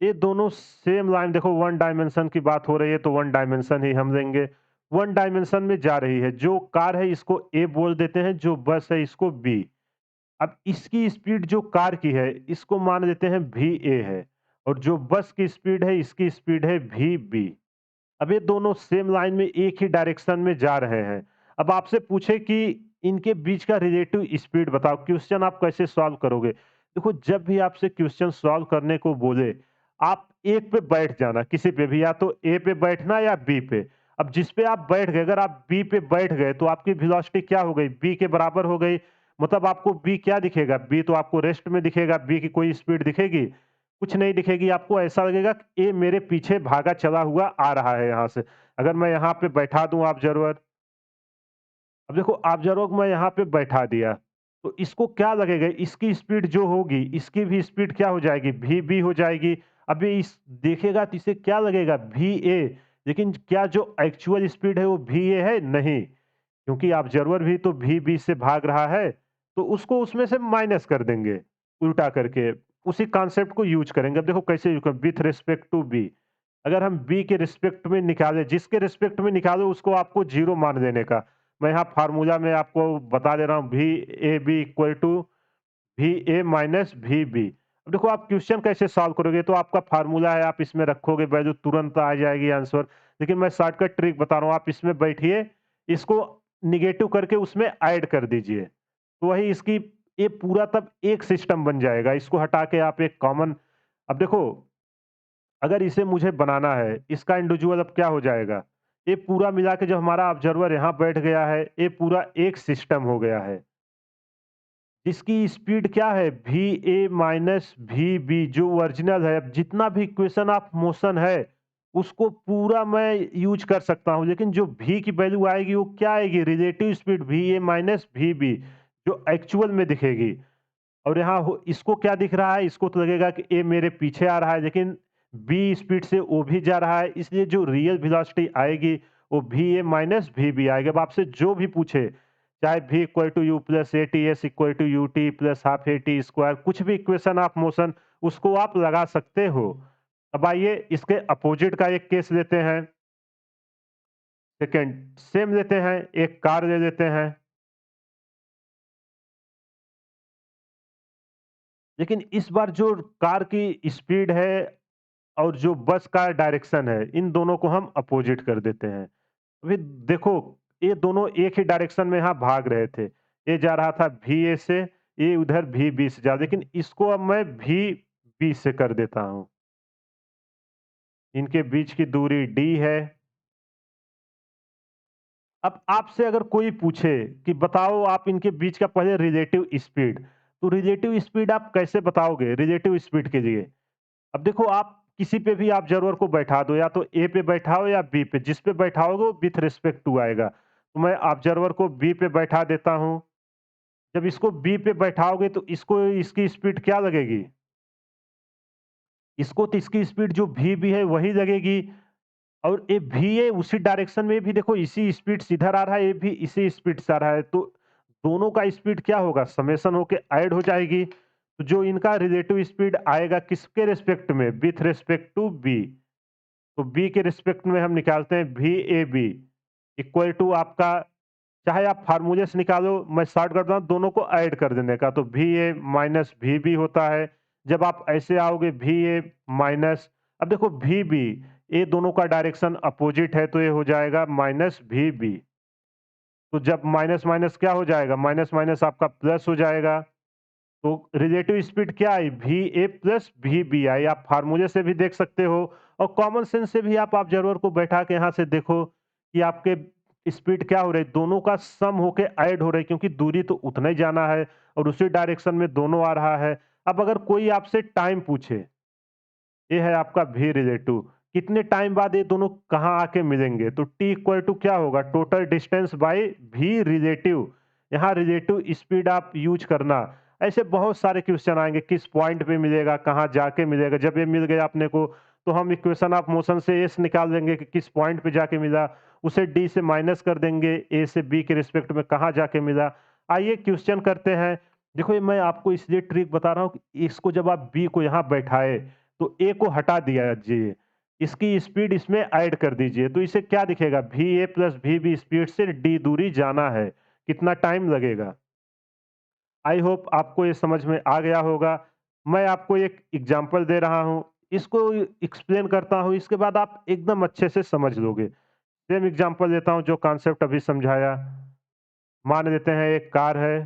ये दोनों सेम लाइन, देखो वन डायमेंशन की बात हो रही है तो वन डायमेंशन ही हम लेंगे। वन डायमेंशन में जा रही है, जो कार है इसको ए बोल देते हैं, जो बस है इसको बी। अब इसकी स्पीड जो कार की है इसको मान लेते हैं वी ए है, और जो बस की स्पीड है इसकी स्पीड है वी बी। अब ये दोनों सेम लाइन में एक ही डायरेक्शन में जा रहे हैं। अब आपसे पूछे कि इनके बीच का रिलेटिव स्पीड बताओ, क्वेश्चन आप कैसे सॉल्व करोगे? देखो जब भी आपसे क्वेश्चन सॉल्व करने को बोले, आप एक पे बैठ जाना, किसी पे भी, या तो ए पे बैठना या बी पे। अब जिस पे आप बैठ गए, अगर आप बी पे बैठ गए तो आपकी वेलोसिटी क्या हो गई? बी के बराबर हो गई। मतलब आपको बी क्या दिखेगा? बी तो आपको रेस्ट में दिखेगा, बी की कोई स्पीड दिखेगी? कुछ नहीं दिखेगी। आपको ऐसा लगेगा कि ये मेरे पीछे भागा चला हुआ आ रहा है यहाँ से। अगर मैं यहाँ पे बैठा दूँ ऑब्जर्वर, अब देखो ऑब्जर्वर को मैं यहाँ पे बैठा दिया, तो इसको क्या लगेगा? इसकी स्पीड जो होगी, इसकी भी स्पीड क्या हो जाएगी? वी बी हो जाएगी। अब ये इस देखेगा तो इसे क्या लगेगा? V A. लेकिन क्या जो एक्चुअल स्पीड है वो वी ए है? नहीं, क्योंकि ऑब्जर्वर भी तो वी बी से भाग रहा है, तो उसको उसमें से माइनस कर देंगे, उल्टा करके। उसी कॉन्सेप्ट को यूज़ करेंगे। अब देखो कैसे यूज़ करें, विथ रिस्पेक्ट टू बी। अगर हम बी के रिस्पेक्ट में निकालें, जिसके रिस्पेक्ट में निकालो उसको आपको 0 मान देने का। मैं यहाँ फ़ॉर्मूला में आपको बता दे रहा हूँ, V A B equal to V A minus V B. अब देखो आप क्वेश्चन कैसे सॉल्व करोगे, तो आपका फ़ॉर्मूला है, आप इसमें रखोगे वैल्यू, तुरंत आ जाएगी आंसर। लेकिन मैं शॉर्टकट ट्रिक बता रहा हूँ, आप इसमें बैठिए, इसको नेगेटिव करके उसमें ऐड कर दीजिए। तो वही इसकी, ये पूरा तब एक सिस्टम बन जाएगा। इसको हटा के आप एक कॉमन, अब देखो अगर इसे मुझे बनाना है, इसका इंडिविजुअल अब क्या हो जाएगा? ये पूरा मिला के, जब हमारा ऑब्जर्वर यहाँ बैठ गया है, ये पूरा एक सिस्टम हो गया है। इसकी स्पीड क्या है? V A minus V B, जो ओरिजिनल है। अब जितना भी इक्वेशन ऑफ मोशन है उसको पूरा मैं यूज कर सकता हूँ, लेकिन जो v की वैल्यू आएगी वो क्या आएगी? Relative speed V A minus V B, जो एक्चुअल में दिखेगी। और यहाँ इसको क्या दिख रहा है? इसको तो लगेगा कि ए मेरे पीछे आ रहा है, लेकिन बी स्पीड से वो भी जा रहा है, इसलिए जो रियल वेलोसिटी आएगी वो V A minus V B आएगी। अब आपसे जो भी पूछे, चाहे v equal to U plus A T, S equal to U T plus half A T square, कुछ भी इक्वेशन ऑफ मोशन उसको आप लगा सकते हो। अब आइए इसके अपोजिट का एक केस लेते हैं। सेकेंड सेम लेते हैं, एक कार ले लेते हैं, लेकिन इस बार जो कार की स्पीड है और जो बस का डायरेक्शन है, इन दोनों को हम अपोजिट कर देते हैं। अभी देखो, ये दोनों एक ही डायरेक्शन में यहाँ भाग रहे थे। ये जा रहा था वी ए से, ये उधर वी बी से जा, लेकिन इसको अब मैं वी बी से कर देता हूँ। इनके बीच की दूरी डी है। अब आपसे अगर कोई पूछे कि बताओ आप इनके बीच का पहले रिलेटिव स्पीड, तो रिलेटिव स्पीड आप कैसे बताओगे रिलेटिव स्पीड के लिए? अब देखो आप किसी पे भी ऑब्जर्वर को बैठा दो, या तो ए पे बैठाओ या बी पे, जिस पे बैठाओगे वो विथ रिस्पेक्ट टू आएगा। तो मैं ऑब्जर्वर को बी पे बैठा देता हूँ। जब इसको बी पे बैठाओगे तो इसको, इसकी स्पीड क्या लगेगी? इसको तो इसकी स्पीड जो वी बी है वही लगेगी। और ये वी ए उसी डायरेक्शन में भी देखो, इसी स्पीड से इधर आ रहा है, ये भी इसी स्पीड से आ रहा है। तो दोनों का स्पीड क्या होगा, समेशन होके ऐड हो जाएगी। तो जो इनका रिलेटिव स्पीड आएगा किसके रिस्पेक्ट में, विथ रिस्पेक्ट टू बी। तो बी के रिस्पेक्ट में हम निकालते हैं V A B equal to आपका, चाहे आप फार्मूले से निकालो, मैं शॉर्ट करता हूँ दोनों को ऐड कर देने का, तो V A minus V B होता है। जब आप ऐसे आओगे वी ए माइनस, अब देखो वी बी, ये दोनों का डायरेक्शन अपोजिट है तो ये हो जाएगा माइनस वी बी। तो जब माइनस माइनस क्या हो जाएगा, माइनस माइनस आपका प्लस हो जाएगा। तो रिलेटिव स्पीड क्या आई, V A plus V B आई। आप फार्मूले से भी देख सकते हो और कॉमन सेंस से भी आप ऑब्जर्वर को बैठा के यहाँ से देखो कि आपके स्पीड क्या हो रही है, दोनों का सम होके ऐड हो रही है, क्योंकि दूरी तो उतना ही जाना है और उसी डायरेक्शन में दोनों आ रहा है। अब अगर कोई आपसे टाइम पूछे, ये है आपका वी रिलेटिव, कितने टाइम बाद ये दोनों कहाँ आके मिलेंगे, तो टी इक्वल टू क्या होगा, total distance by V relative. यहाँ रिलेटिव स्पीड आप यूज करना। ऐसे बहुत सारे क्वेश्चन आएंगे, किस पॉइंट पे मिलेगा, कहाँ जाके मिलेगा। जब ये मिल गया अपने को तो हम इक्वेशन ऑफ मोशन से एस निकाल देंगे कि किस पॉइंट पे जाके मिला, उसे डी से माइनस कर देंगे, ए से बी के रिस्पेक्ट में कहाँ जाके मिला। आइए क्वेश्चन करते हैं। देखो ये मैं आपको इसलिए ट्रिक बता रहा हूँ कि इसको जब आप बी को यहाँ बैठाए तो ए को हटा दिया दीजिए, इसकी स्पीड इसमें ऐड कर दीजिए, तो इसे क्या दिखेगा, V A plus V B speed से डी दूरी जाना है, कितना टाइम लगेगा। आई होप आपको ये समझ में आ गया होगा। मैं आपको एक एग्जांपल दे रहा हूँ, इसको एक्सप्लेन करता हूँ, इसके बाद आप एकदम अच्छे से समझ लोगे। सेम एग्जांपल देता हूँ जो कॉन्सेप्ट अभी समझाया। मान लेते हैं एक कार है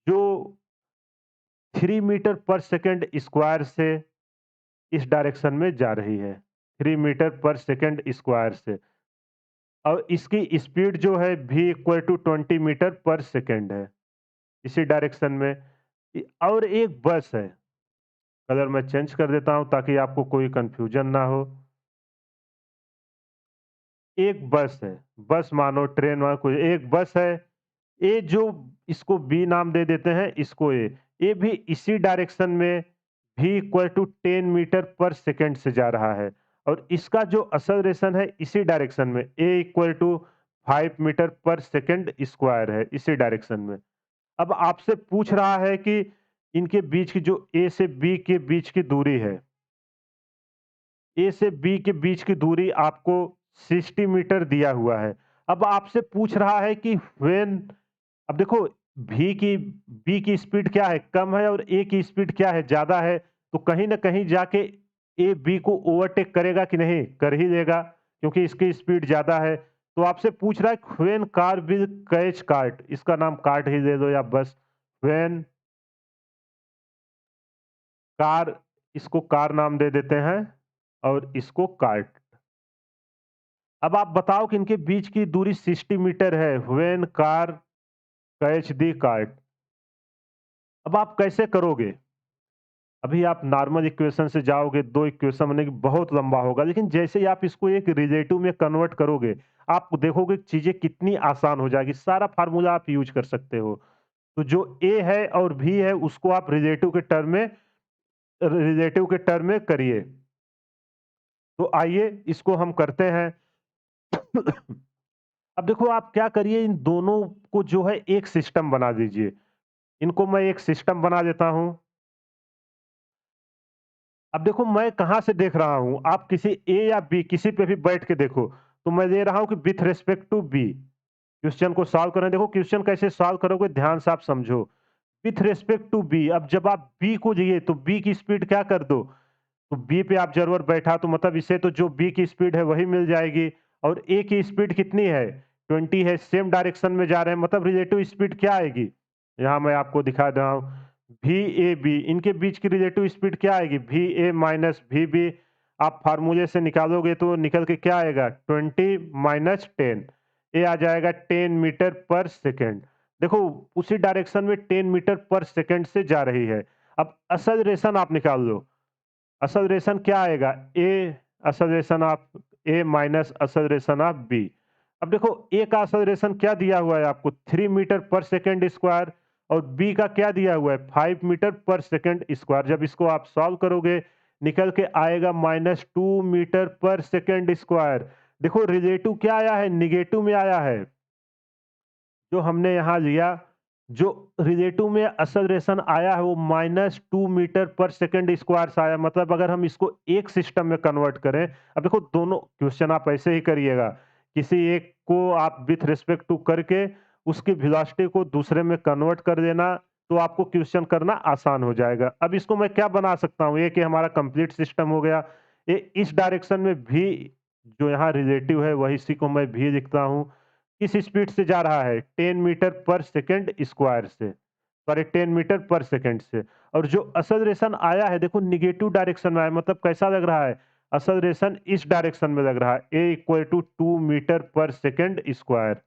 जो 3 मीटर पर सेकंड स्क्वायर से इस डायरेक्शन में जा रही है, 3 मीटर पर सेकंड स्क्वायर से, और इसकी स्पीड जो है v इक्वल टू 20 मीटर पर सेकंड है इसी डायरेक्शन में। और एक बस है, कलर मैं चेंज कर देता हूं ताकि आपको कोई कंफ्यूजन ना हो। एक बस है, बस मानो ट्रेन मानो कोई एक बस है, ये जो इसको बी नाम दे देते हैं, इसको ये भी इसी डायरेक्शन में v इक्वल टू 10 मीटर पर सेकंड से जा रहा है, और इसका जो एक्सेलरेशन है इसी डायरेक्शन में a इक्वल टू 5 मीटर पर सेकंड स्क्वायर है इसी डायरेक्शन में। अब आपसे पूछ रहा है कि इनके बीच की जो a से b के बीच की दूरी है, ए से बी के बीच की दूरी आपको 60 मीटर दिया हुआ है। अब आपसे पूछ रहा है कि व्हेन, अब देखो भी की बी की स्पीड क्या है, कम है, और ए की स्पीड क्या है, ज्यादा है, तो कहीं ना कहीं जाके ए बी को ओवरटेक करेगा कि नहीं, कर ही देगा क्योंकि इसकी स्पीड ज्यादा है। तो आपसे पूछ रहा है when car will catch cart, इसका नाम कार्ट ही दे दो या बस, व्हेन कार, इसको कार नाम दे देते हैं और इसको कार्ट। अब आप बताओ कि इनके बीच की दूरी 60 मीटर है, when car catch the cart. अब आप कैसे करोगे, अभी आप नॉर्मल इक्वेशन से जाओगे, दो इक्वेशन बनेगी, बहुत लंबा होगा, लेकिन जैसे ही आप इसको एक रिलेटिव में कन्वर्ट करोगे, आप देखोगे चीजें कितनी आसान हो जाएगी, सारा फार्मूला आप यूज कर सकते हो। तो जो ए है और भी है उसको आप रिलेटिव के टर्म में करिए। तो आइए इसको हम करते हैं। अब देखो आप क्या करिए, इन दोनों को जो है एक सिस्टम बना दीजिए। इनको मैं एक सिस्टम बना देता हूं। अब देखो मैं कहां से देख रहा हूं, आप किसी ए या बी किसी पे भी बैठ के देखो, तो मैं दे रहा हूं कि with respect to B question को सॉल्व करें। देखो क्वेश्चन कैसे सॉल्व करोगे, ध्यान से आप समझो। विथ रिस्पेक्ट टू बी, अब जब आप बी को जाइए तो बी की स्पीड क्या कर दो, तो बी पे ऑब्जर्वर बैठा तो मतलब इसे तो जो बी की स्पीड है वही मिल जाएगी, और ए की स्पीड कितनी है, 20 है, सेम डायरेक्शन में जा रहे हैं, मतलब रिलेटिव स्पीड क्या आएगी, यहाँ मैं आपको दिखा रहा हूँ, वी ए बी, इनके बीच की रिलेटिव स्पीड क्या आएगी, V A minus V B. आप फार्मूले से निकालोगे तो निकल के क्या आएगा, 20 - 10, ये आ जाएगा 10 मीटर पर सेकेंड। देखो उसी डायरेक्शन में 10 मीटर पर सेकेंड से जा रही है। अब असल आप निकाल लो, एक्सेलरेशन क्या आएगा, A acceleration of A minus acceleration of B. अब देखो ए का एक्सेलरेशन क्या दिया हुआ है आपको, 3 मीटर पर सेकेंड स्क्वायर, और बी का क्या दिया हुआ है, 5 मीटर पर सेकेंड स्क्वायर। जब इसको आप सॉल्व करोगे निकल के आएगा -2 मीटर पर सेकेंड स्क्वायर। देखो रिलेटिव क्या आया है, निगेटिव में आया है, जो हमने यहाँ लिया, जो रिलेटिव में एक्सेलरेशन आया है वो -2 मीटर पर सेकंड स्क्वायर से आया। मतलब अगर हम इसको एक सिस्टम में कन्वर्ट करें, अब देखो दोनों क्वेश्चन आप ऐसे ही करिएगा, किसी एक को आप विथ रिस्पेक्ट टू करके उसकी वेलोसिटी को दूसरे में कन्वर्ट कर देना, तो आपको क्वेश्चन करना आसान हो जाएगा। अब इसको मैं क्या बना सकता हूँ, ये कि हमारा कंप्लीट सिस्टम हो गया। ये इस डायरेक्शन में भी जो यहाँ रिलेटिव है वही इसी को मैं भी लिखता हूँ। किस स्पीड से जा रहा है? 10 मीटर पर सेकंड स्क्वायर से, सॉरी 10 मीटर पर सेकंड से। और जो एक्सेलरेशन आया है देखो नेगेटिव डायरेक्शन में आया, मतलब कैसा लग रहा है? एक्सेलरेशन इस डायरेक्शन में लग रहा है, a इक्वल टू 2 मीटर पर सेकंड स्क्वायर।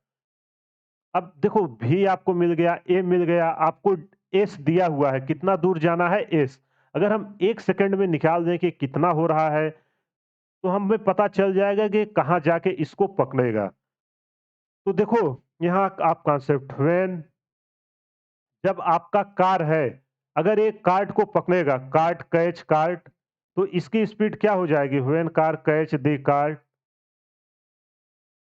अब देखो भी आपको मिल गया, ए मिल गया, आपको एस दिया हुआ है, कितना दूर जाना है एस। अगर हम 1 सेकंड में निकाल दें कि कितना हो रहा है, तो हमें पता चल जाएगा कि कहाँ जाके इसको पकड़ेगा। तो देखो यहाँ आप कॉन्सेप्ट व्हेन जब आपका कार है, अगर एक कार्ट को पकड़ेगा, कार्ट कैच कार्ट, तो इसकी स्पीड क्या हो जाएगी? When car catch the cart,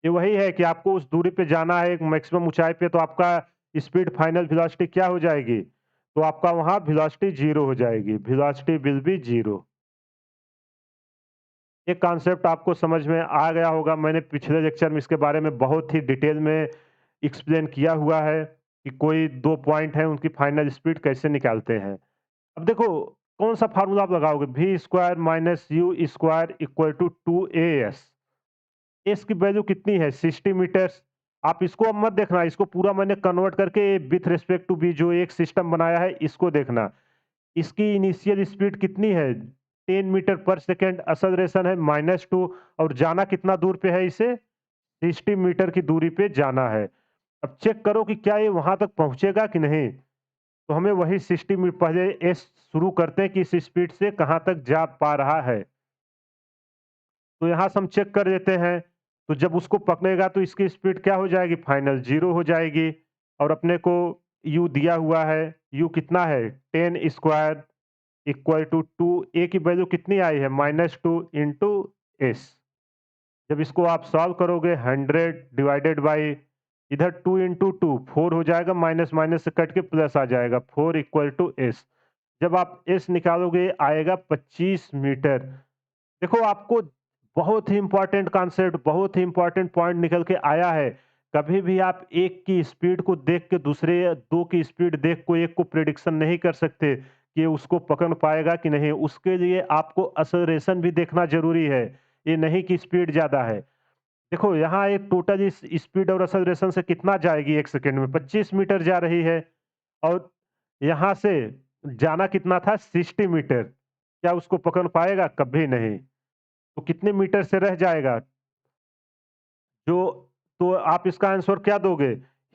ये वही है कि आपको उस दूरी पे जाना है एक मैक्सिमम ऊंचाई पे, तो आपका स्पीड फाइनल वेलोसिटी क्या हो जाएगी? तो आपका वहां वेलोसिटी जीरो हो जाएगी, वेलोसिटी विल बी जीरो। ये कॉन्सेप्ट आपको समझ में आ गया होगा। मैंने पिछले लेक्चर में इसके बारे में बहुत ही डिटेल में एक्सप्लेन किया हुआ है कि कोई दो पॉइंट है उनकी फाइनल स्पीड कैसे निकालते हैं। अब देखो कौन सा फार्मूला आप लगाओगे? V square minus U square equal to 2as। S की वैल्यू कितनी है? 60 मीटर्स। आप इसको अब मत देखना, इसको पूरा मैंने कन्वर्ट करके विथ रिस्पेक्ट टू बी जो एक सिस्टम बनाया है इसको देखना। इसकी इनिशियल स्पीड कितनी है? 10 मीटर पर सेकंड, एक्सेलरेशन है -2, और जाना कितना दूर पे है इसे? 60 मीटर की दूरी पे जाना है। अब चेक करो कि क्या ये वहां तक पहुंचेगा कि नहीं। तो हमें वही 60 पहले एस शुरू करते हैं कि इस स्पीड से कहां तक जा पा रहा है। तो यहाँ से हम चेक कर देते हैं, तो जब उसको पकड़ेगा तो इसकी स्पीड क्या हो जाएगी? फाइनल जीरो हो जाएगी। और अपने को यू दिया हुआ है, यू कितना है? 10 स्क्वायर इक्वल टू 2, ए की वैल्यू कितनी आई है? -2 इंटू एस। जब इसको आप सॉल्व करोगे 100 डिवाइडेड बाई इधर 2 इंटू 2 4 हो जाएगा, माइनस माइनस से कट के प्लस आ जाएगा, 4 इक्वल टू एस। जब आप एस निकालोगे आएगा 25 मीटर। देखो आपको बहुत ही इंपॉर्टेंट कॉन्सेप्ट, बहुत ही इंपॉर्टेंट पॉइंट निकल के आया है। कभी भी आप एक की स्पीड को देख के दूसरे दो की स्पीड देख को एक को प्रिडिक्शन नहीं कर सकते कि उसको पकड़ पाएगा कि नहीं। उसके लिए आपको एक्सेलरेशन भी देखना जरूरी है, ये नहीं कि स्पीड ज्यादा है। देखो यहाँ एक टोटल इस स्पीड और एक्सेलरेशन से कितना जाएगी एक सेकंड में? 25 मीटर जा रही है। और यहाँ से जाना कितना था? 60 मीटर। क्या उसको पकड़ पाएगा? कभी नहीं। तो कितने मीटर से रह जाएगा? जो तो आप इसका आंसर क्या दोगे?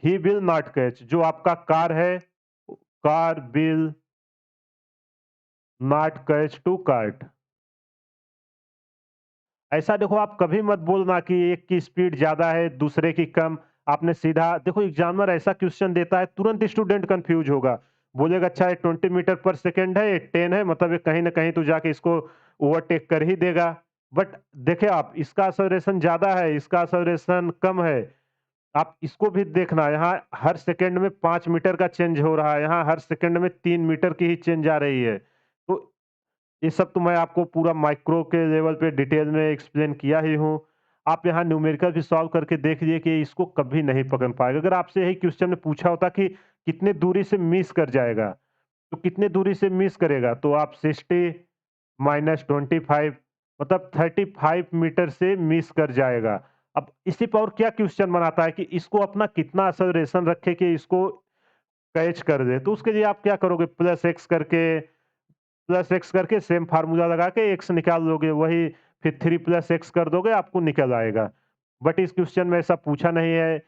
He will not catch. जो आपका कार है, car will not catch to cart. ऐसा देखो आप कभी मत बोलना कि एक की स्पीड ज्यादा है दूसरे की कम। आपने सीधा देखो एग्जामिनर ऐसा क्वेश्चन देता है, तुरंत स्टूडेंट कंफ्यूज होगा, बोलेगा अच्छा ये 20 मीटर पर सेकेंड है, ये 10 है, मतलब ये कहीं ना कहीं तो जाके इसको ओवरटेक कर ही देगा। बट देखे आप, इसका एक्सेलरेशन ज्यादा है, इसका एक्सेलरेशन कम है। आप इसको भी देखना, यहाँ हर सेकंड में 5 मीटर का चेंज हो रहा है, यहाँ हर सेकंड में 3 मीटर की ही चेंज आ रही है। तो ये सब तो मैं आपको पूरा माइक्रो के लेवल पे डिटेल में एक्सप्लेन किया ही हूँ। आप यहाँ न्यूमेरिकल भी सॉल्व करके देख लिए कि इसको कभी नहीं पकड़ पाएगा। अगर आपसे यही क्वेश्चन में पूछा होता कि कितने दूरी से मिस कर जाएगा, तो कितने दूरी से मिस करेगा? तो आप 60 माइनस 25, मतलब 35 मीटर से मिस कर जाएगा। अब इसी पर और क्या क्वेश्चन बनाता है कि इसको अपना कितना एक्सेलरेशन रखे कि इसको कैच कर दे। तो उसके लिए आप क्या करोगे? प्लस एक्स करके सेम फार्मूला लगा के एक्स निकाल लोगे, वही फिर 3 प्लस एक्स कर दोगे, आपको निकल आएगा। बट इस क्वेश्चन में ऐसा पूछा नहीं है।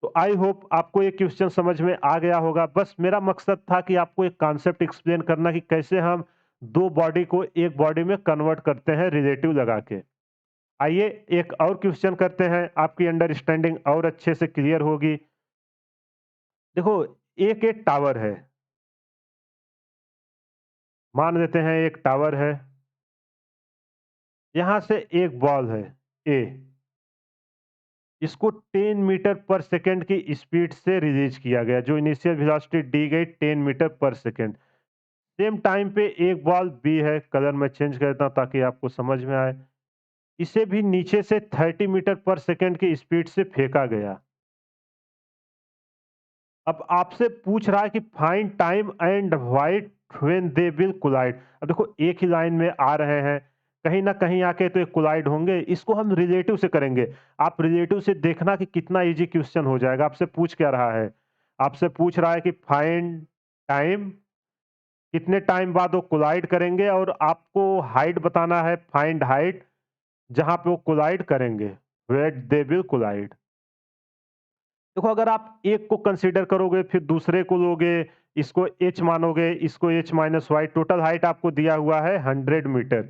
तो आई होप आपको ये क्वेश्चन समझ में आ गया होगा। बस मेरा मकसद था कि आपको एक कॉन्सेप्ट एक्सप्लेन करना कि कैसे हम दो बॉडी को एक बॉडी में कन्वर्ट करते हैं रिलेटिव लगा के। आइए एक और क्वेश्चन करते हैं, आपकी अंडरस्टैंडिंग और अच्छे से क्लियर होगी। देखो एक एक टावर है, मान लेते हैं एक टावर है, यहां से एक बॉल है ए, इसको 10 मीटर पर सेकंड की स्पीड से रिलीज किया गया, जो इनिशियल वेलोसिटी दी गई 10 मीटर पर सेकंड। सेम टाइम पे एक बॉल बी है, कलर मैं चेंज कर देता हूँ ताकि आपको समझ में आए। इसे भी नीचे से 30 मीटर पर सेकंड की स्पीड से फेंका गया। अब आपसे पूछ रहा है कि find time and white when they will collide. अब देखो एक ही लाइन में आ रहे हैं, कहीं ना कहीं आके तो ये कोलाइड होंगे। इसको हम रिलेटिव से करेंगे। आप रिलेटिव से देखना कि कितना इजी क्वेश्चन हो जाएगा। आपसे पूछ क्या रहा है, आपसे पूछ रहा है कि फाइंड टाइम, कितने टाइम बाद वो कोलाइड करेंगे, और आपको हाइट बताना है, फाइंड हाइट जहां पे वो कोलाइड करेंगे, वेट दे विल कोलाइड। देखो अगर आप एक को कंसीडर करोगे फिर दूसरे को लोगे, इसको एच मानोगे, इसको H minus Y, total height आपको दिया हुआ है 100 मीटर,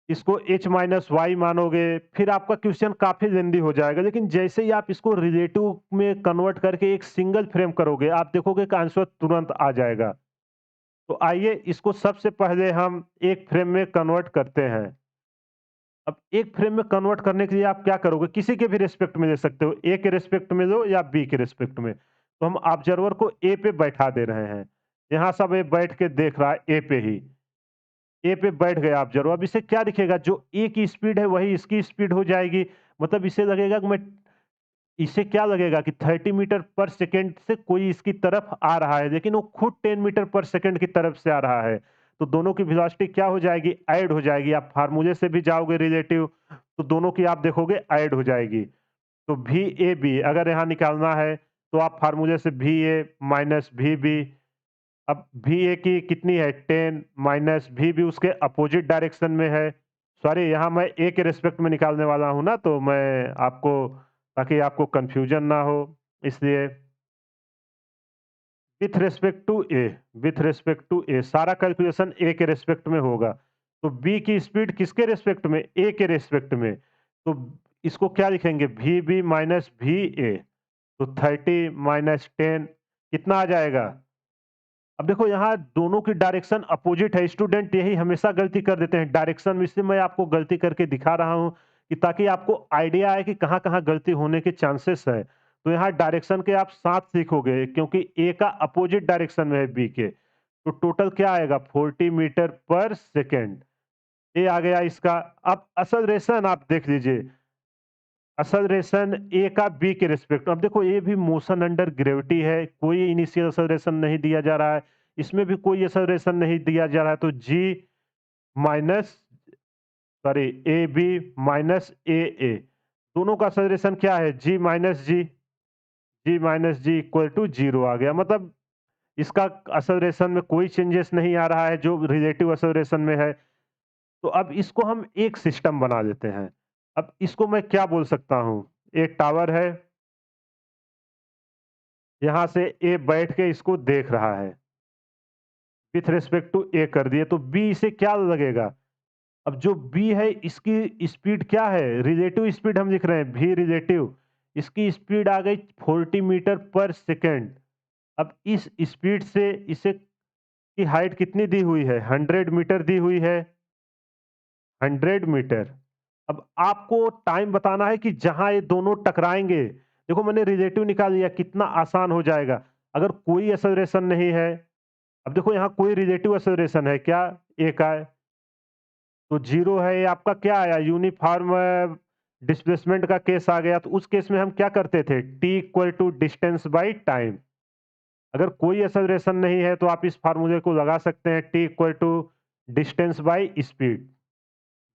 इसको एच माइनस वाई मानोगे, फिर आपका क्वेश्चन काफी लेंदी हो जाएगा। लेकिन जैसे ही आप इसको रिलेटिव में कन्वर्ट करके एक सिंगल फ्रेम करोगे, आप देखोगे कि आंसर तुरंत आ जाएगा। तो आइए इसको सबसे पहले हम एक फ्रेम में कन्वर्ट करते हैं। अब एक फ्रेम में कन्वर्ट करने के लिए आप क्या करोगे, किसी के भी रिस्पेक्ट में ले सकते हो, ए के रिस्पेक्ट में लो या बी के रिस्पेक्ट में। तो हम ऑब्जर्वर को ए पे बैठा दे रहे हैं, यहाँ सब ए बैठ के देख रहा है ए पे ही, ए पे बैठ गया ऑब्जर्वर। अब इसे क्या दिखेगा, जो ए की स्पीड है वही इसकी स्पीड हो जाएगी। मतलब इसे लगेगा कि मैं, इसे क्या लगेगा कि 30 मीटर पर सेकंड से कोई इसकी तरफ आ रहा है, लेकिन वो खुद 10 मीटर पर सेकंड की तरफ से आ रहा है। तो दोनों की वेलोसिटी क्या हो जाएगी, ऐड हो जाएगी। आप फार्मूले से भी जाओगे रिलेटिव, तो दोनों की आप देखोगे ऐड हो जाएगी। तो वी ए बी अगर यहाँ निकालना है तो आप फार्मूले से V A minus V B. अब वी ए की कितनी है 10, माइनस वी बी उसके अपोजिट डायरेक्शन में है। सॉरी, यहाँ मैं ए के रिस्पेक्ट में निकालने वाला हूँ ना, तो मैं आपको, ताकि आपको कंफ्यूजन ना हो, इसलिए with respect to A, with respect to A सारा कैलकुलेशन ए के रिस्पेक्ट में होगा। तो बी की स्पीड किसके रिस्पेक्ट में, ए के रिस्पेक्ट में। तो इसको क्या लिखेंगे, V B minus V A. तो 30 माइनस 10 कितना आ जाएगा। अब देखो यहाँ दोनों की डायरेक्शन अपोजिट है, स्टूडेंट यही हमेशा गलती कर देते हैं डायरेक्शन में, इसलिए मैं आपको गलती करके दिखा रहा हूँ कि ताकि आपको आइडिया आए कि कहाँ कहाँ गलती होने के चांसेस है। तो यहाँ डायरेक्शन के आप साथ सीखोगे, क्योंकि ए का अपोजिट डायरेक्शन में है बी के। तो टोटल क्या आएगा 40 मीटर पर सेकेंड, ये आ गया इसका। अब असेलरेशन आप देख लीजिए, असेलरेशन ए का बी के रिस्पेक्ट। अब देखो ये भी मोशन अंडर ग्रेविटी है, कोई इनिशियल असेलरेशन नहीं दिया जा रहा है, इसमें भी कोई असेलरेशन नहीं दिया जा रहा है। तो G minus, sorry, A B minus A A, दोनों का असेलरेशन क्या है, G minus G, G minus G equal to zero आ गया। मतलब इसका असेलरेशन में कोई चेंजेस नहीं आ रहा है जो रिलेटिव असेलरेशन में है। तो अब इसको हम एक सिस्टम बना देते हैं। अब इसको मैं क्या बोल सकता हूँ, एक टावर है, यहाँ से ए बैठ के इसको देख रहा है, विथ रिस्पेक्ट टू ए कर दिए, तो बी इसे क्या लगेगा। अब जो बी है इसकी स्पीड क्या है, रिलेटिव स्पीड हम लिख रहे हैं भी रिलेटिव, इसकी स्पीड आ गई 40 मीटर पर सेकेंड। अब इस स्पीड से इसे की हाइट कितनी दी हुई है, 100 मीटर दी हुई है, 100 मीटर। अब आपको टाइम बताना है कि जहां ये दोनों टकराएंगे। देखो मैंने रिलेटिव निकाल लिया, कितना आसान हो जाएगा। अगर कोई एक्सेलरेशन नहीं है, अब देखो यहाँ कोई रिलेटिव एक्सेलरेशन है क्या, एक है, तो जीरो है, ये आपका क्या आया, यूनिफॉर्म डिस्प्लेसमेंट का केस आ गया। तो उस केस में हम क्या करते थे, T equal to distance by time. अगर कोई एक्सेलरेशन नहीं है तो आप इस फार्मूले को लगा सकते हैं, T equal to distance by speed,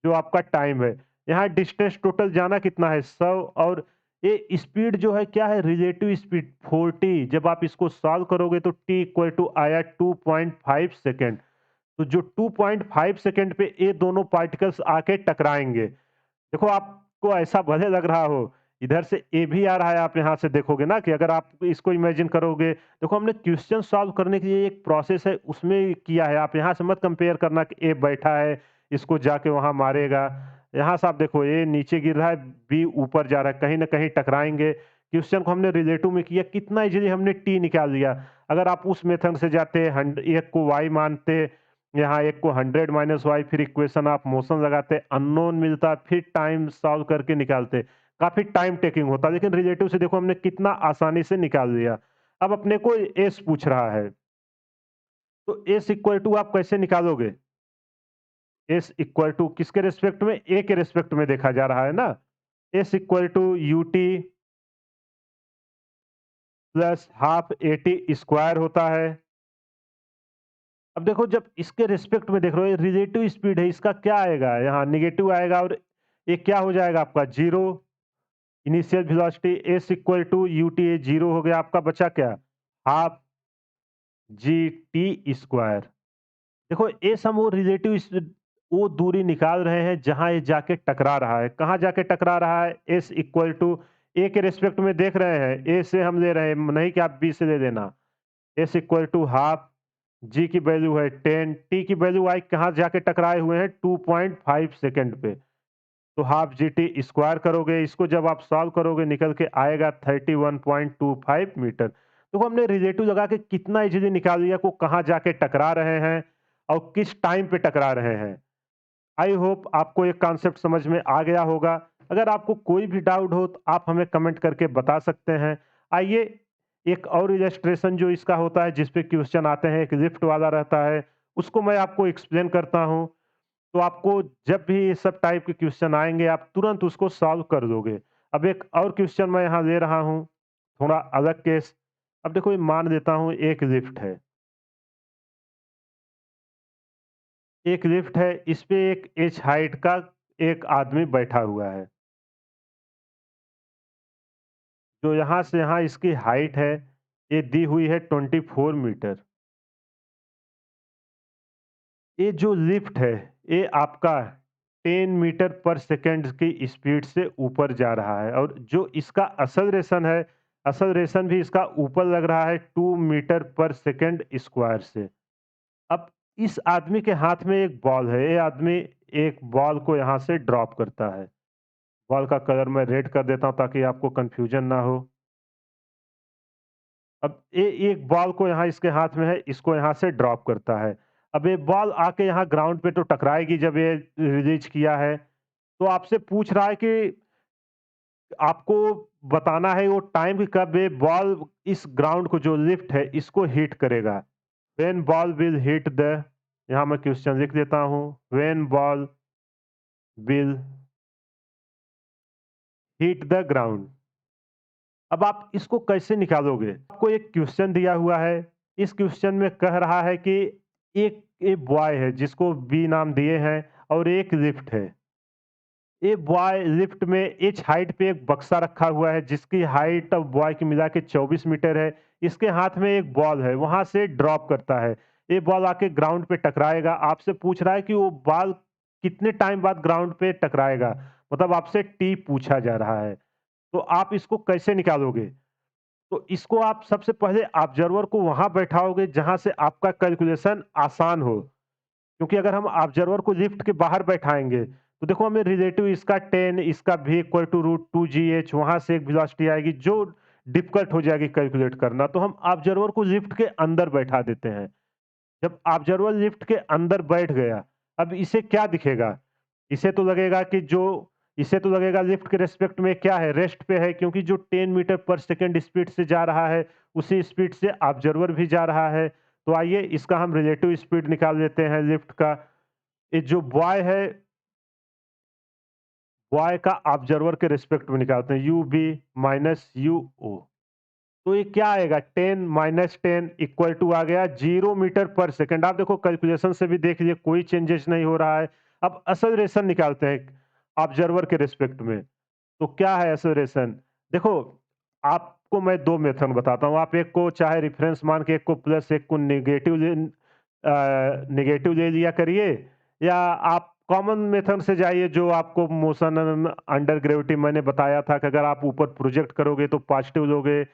जो आपका टाइम है। यहाँ डिस्टेंस टोटल जाना कितना है 100, और ये स्पीड जो है क्या है, रिलेटिव स्पीड 40। जब आप इसको सॉल्व करोगे तो टी इक्वल टू आया 2.5 सेकेंड। तो जो 2.5 सेकेंड पे ये दोनों पार्टिकल्स आके टकराएंगे। देखो आपको ऐसा भले लग रहा हो, इधर से ए भी आ रहा है, आप यहाँ से देखोगे ना कि अगर आप इसको इमेजिन करोगे, देखो हमने क्वेश्चन सॉल्व करने के लिए एक प्रोसेस है उसमें किया है। आप यहाँ से मत कंपेयर करना कि ए बैठा है इसको जाके वहां मारेगा। यहाँ से आप देखो ए नीचे गिर रहा है, बी ऊपर जा रहा है, कहीं ना कहीं टकराएंगे। क्वेश्चन को हमने रिलेटिव में किया, कितना इजीली हमने टी निकाल लिया। अगर आप उस मेथड से जाते, एक को वाई मानते, यहाँ एक को 100 माइनस वाई, फिर इक्वेशन आप मोशन लगाते, अननोन मिलता, फिर टाइम सॉल्व करके निकालते, काफ़ी टाइम टेकिंग होता है, लेकिन रिलेटिव से देखो हमने कितना आसानी से निकाल लिया। अब अपने को एस पूछ रहा है, तो एस इक्वल टू आप कैसे निकालोगे? एस इक्वल टू किसके रिस्पेक्ट में? ए के रिस्पेक्ट में देखा जा रहा है ना। S equal to UT plus half A T square होता है। अब देखो जब इसके रिस्पेक्ट में देख रहे हो, ये रिलेटिव स्पीड है, इसका क्या आएगा? यहाँ नेगेटिव आएगा और ये क्या हो जाएगा आपका? Zero. Initial velocity S equal to U T, zero हो गया, आपका बचा क्या? Half G T square. देखो एस हम वो रिलेटिव वो दूरी निकाल रहे हैं जहां ये जाके टकरा रहा है। कहाँ जाके टकरा रहा है? एस इक्वल टू ए के रिस्पेक्ट में देख रहे हैं, ए से हम ले रहे हैं, नहीं कि आप बी से ले लेना। एस इक्वल टू हाफ, जी की वैल्यू है 10, टी की वैल्यू आई कहाँ जाके टकराए हुए हैं? 2.5 सेकंड पे। तो हाफ जी टी स्क्वायर करोगे, इसको जब आप सॉल्व करोगे निकल के आएगा 31.25 मीटर। देखो हमने रिलेटिव लगा के कितना इजीली निकाल लिया को कहाँ जाके टकरा रहे हैं और किस टाइम पे टकरा रहे हैं। आई होप आपको ये कॉन्सेप्ट समझ में आ गया होगा। अगर आपको कोई भी डाउट हो तो आप हमें कमेंट करके बता सकते हैं। आइए एक और इलस्ट्रेशन जो इसका होता है, जिस पे क्वेश्चन आते हैं, एक लिफ्ट वाला रहता है, उसको मैं आपको एक्सप्लेन करता हूँ। तो आपको जब भी ये सब टाइप के क्वेश्चन आएँगे, आप तुरंत उसको सॉल्व कर दोगे। अब एक और क्वेश्चन मैं यहाँ ले रहा हूँ, थोड़ा अलग केस। अब देखो ये मान लेता हूँ एक लिफ्ट है। एक लिफ्ट है, इस पे एक एच हाइट का एक आदमी बैठा हुआ है। जो यहाँ से यहाँ इसकी हाइट है, ये दी हुई है 24 मीटर। ये जो लिफ्ट है, ये आपका 10 मीटर पर सेकंड की स्पीड से ऊपर जा रहा है और जो इसका एक्सेलरेशन है, एक्सेलरेशन भी इसका ऊपर लग रहा है 2 मीटर पर सेकंड स्क्वायर से। अब इस आदमी के हाथ में एक बॉल है, ये आदमी एक बॉल को यहाँ से ड्रॉप करता है। बॉल का कलर मैं रेड कर देता हूँ ताकि आपको कन्फ्यूजन ना हो। अब ये एक बॉल को यहाँ इसके हाथ में है, इसको यहाँ से ड्रॉप करता है। अब ये बॉल आके यहाँ ग्राउंड पे तो टकराएगी जब ये रिलीज़ किया है। तो आपसे पूछ रहा है कि आपको बताना है वो टाइम कि कब ये बॉल इस ग्राउंड को जो लिफ्ट है इसको हिट करेगा। When ball will hit the, यहाँ मैं क्वेश्चन लिख देता हूँ, when ball will hit the ground. अब आप इसको कैसे निकालोगे? आपको एक क्वेश्चन दिया हुआ है, इस क्वेश्चन में कह रहा है कि एक बॉय है जिसको बी नाम दिए हैं और एक लिफ्ट है। ये बॉय लिफ्ट में एच हाइट पे एक बक्सा रखा हुआ है जिसकी हाइट और बॉय की मिला के 24 मीटर है। इसके हाथ में एक बॉल है, वहां से ड्रॉप करता है। ये बॉल आके ग्राउंड पे टकराएगा। आपसे पूछ रहा है कि वो बॉल कितने टाइम बाद ग्राउंड पे टकराएगा, मतलब आपसे टी पूछा जा रहा है। तो आप इसको कैसे निकालोगे? तो इसको आप सबसे पहले ऑब्जर्वर को वहां बैठाओगे जहां से आपका कैलकुलेशन आसान हो। क्योंकि अगर हम ऑब्जर्वर को लिफ्ट के बाहर बैठाएंगे तो देखो हमें रिलेटिव इसका 10, इसका भी इक्वल टू रूट 2 GH, वहां से एक वेलोसिटी आएगी जो डिफिकल्ट हो जाएगी कैलकुलेट करना। तो हम ऑब्जर्वर को लिफ्ट के अंदर बैठा देते हैं। जब ऑब्जर्वर लिफ्ट के अंदर बैठ गया, अब इसे क्या दिखेगा? इसे तो लगेगा कि जो इसे तो लगेगा लिफ्ट के रिस्पेक्ट में क्या है, रेस्ट पे है, क्योंकि जो 10 मीटर पर सेकंड स्पीड से जा रहा है उसी स्पीड से ऑब्जर्वर भी जा रहा है। तो आइए इसका हम रिलेटिव स्पीड निकाल लेते हैं लिफ्ट का। ये जो बॉय है, बॉय का ऑब्जर्वर के रिस्पेक्ट में निकालते हैं, यू बी माइनस यू ओ। तो ये क्या आएगा? 10 माइनस 10 इक्वल टू आ गया 0 मीटर पर सेकंड। आप देखो कैलकुलेशन से भी देख लीजिए कोई चेंजेस नहीं हो रहा है। अब एक्सेलरेशन निकालते हैं ऑब्जर्वर के रिस्पेक्ट में। तो क्या है एक्सेलरेशन? देखो आपको मैं दो मेथड बताता हूँ। आप एक को चाहे रेफरेंस मान के एक को प्लस एक को नेगेटिव ले लिया करिए, या आप कॉमन मेथड से जाइए जो आपको मोशन अंडर ग्रेविटी मैंने बताया था कि अगर आप ऊपर प्रोजेक्ट करोगे तो पॉजिटिव लोगे,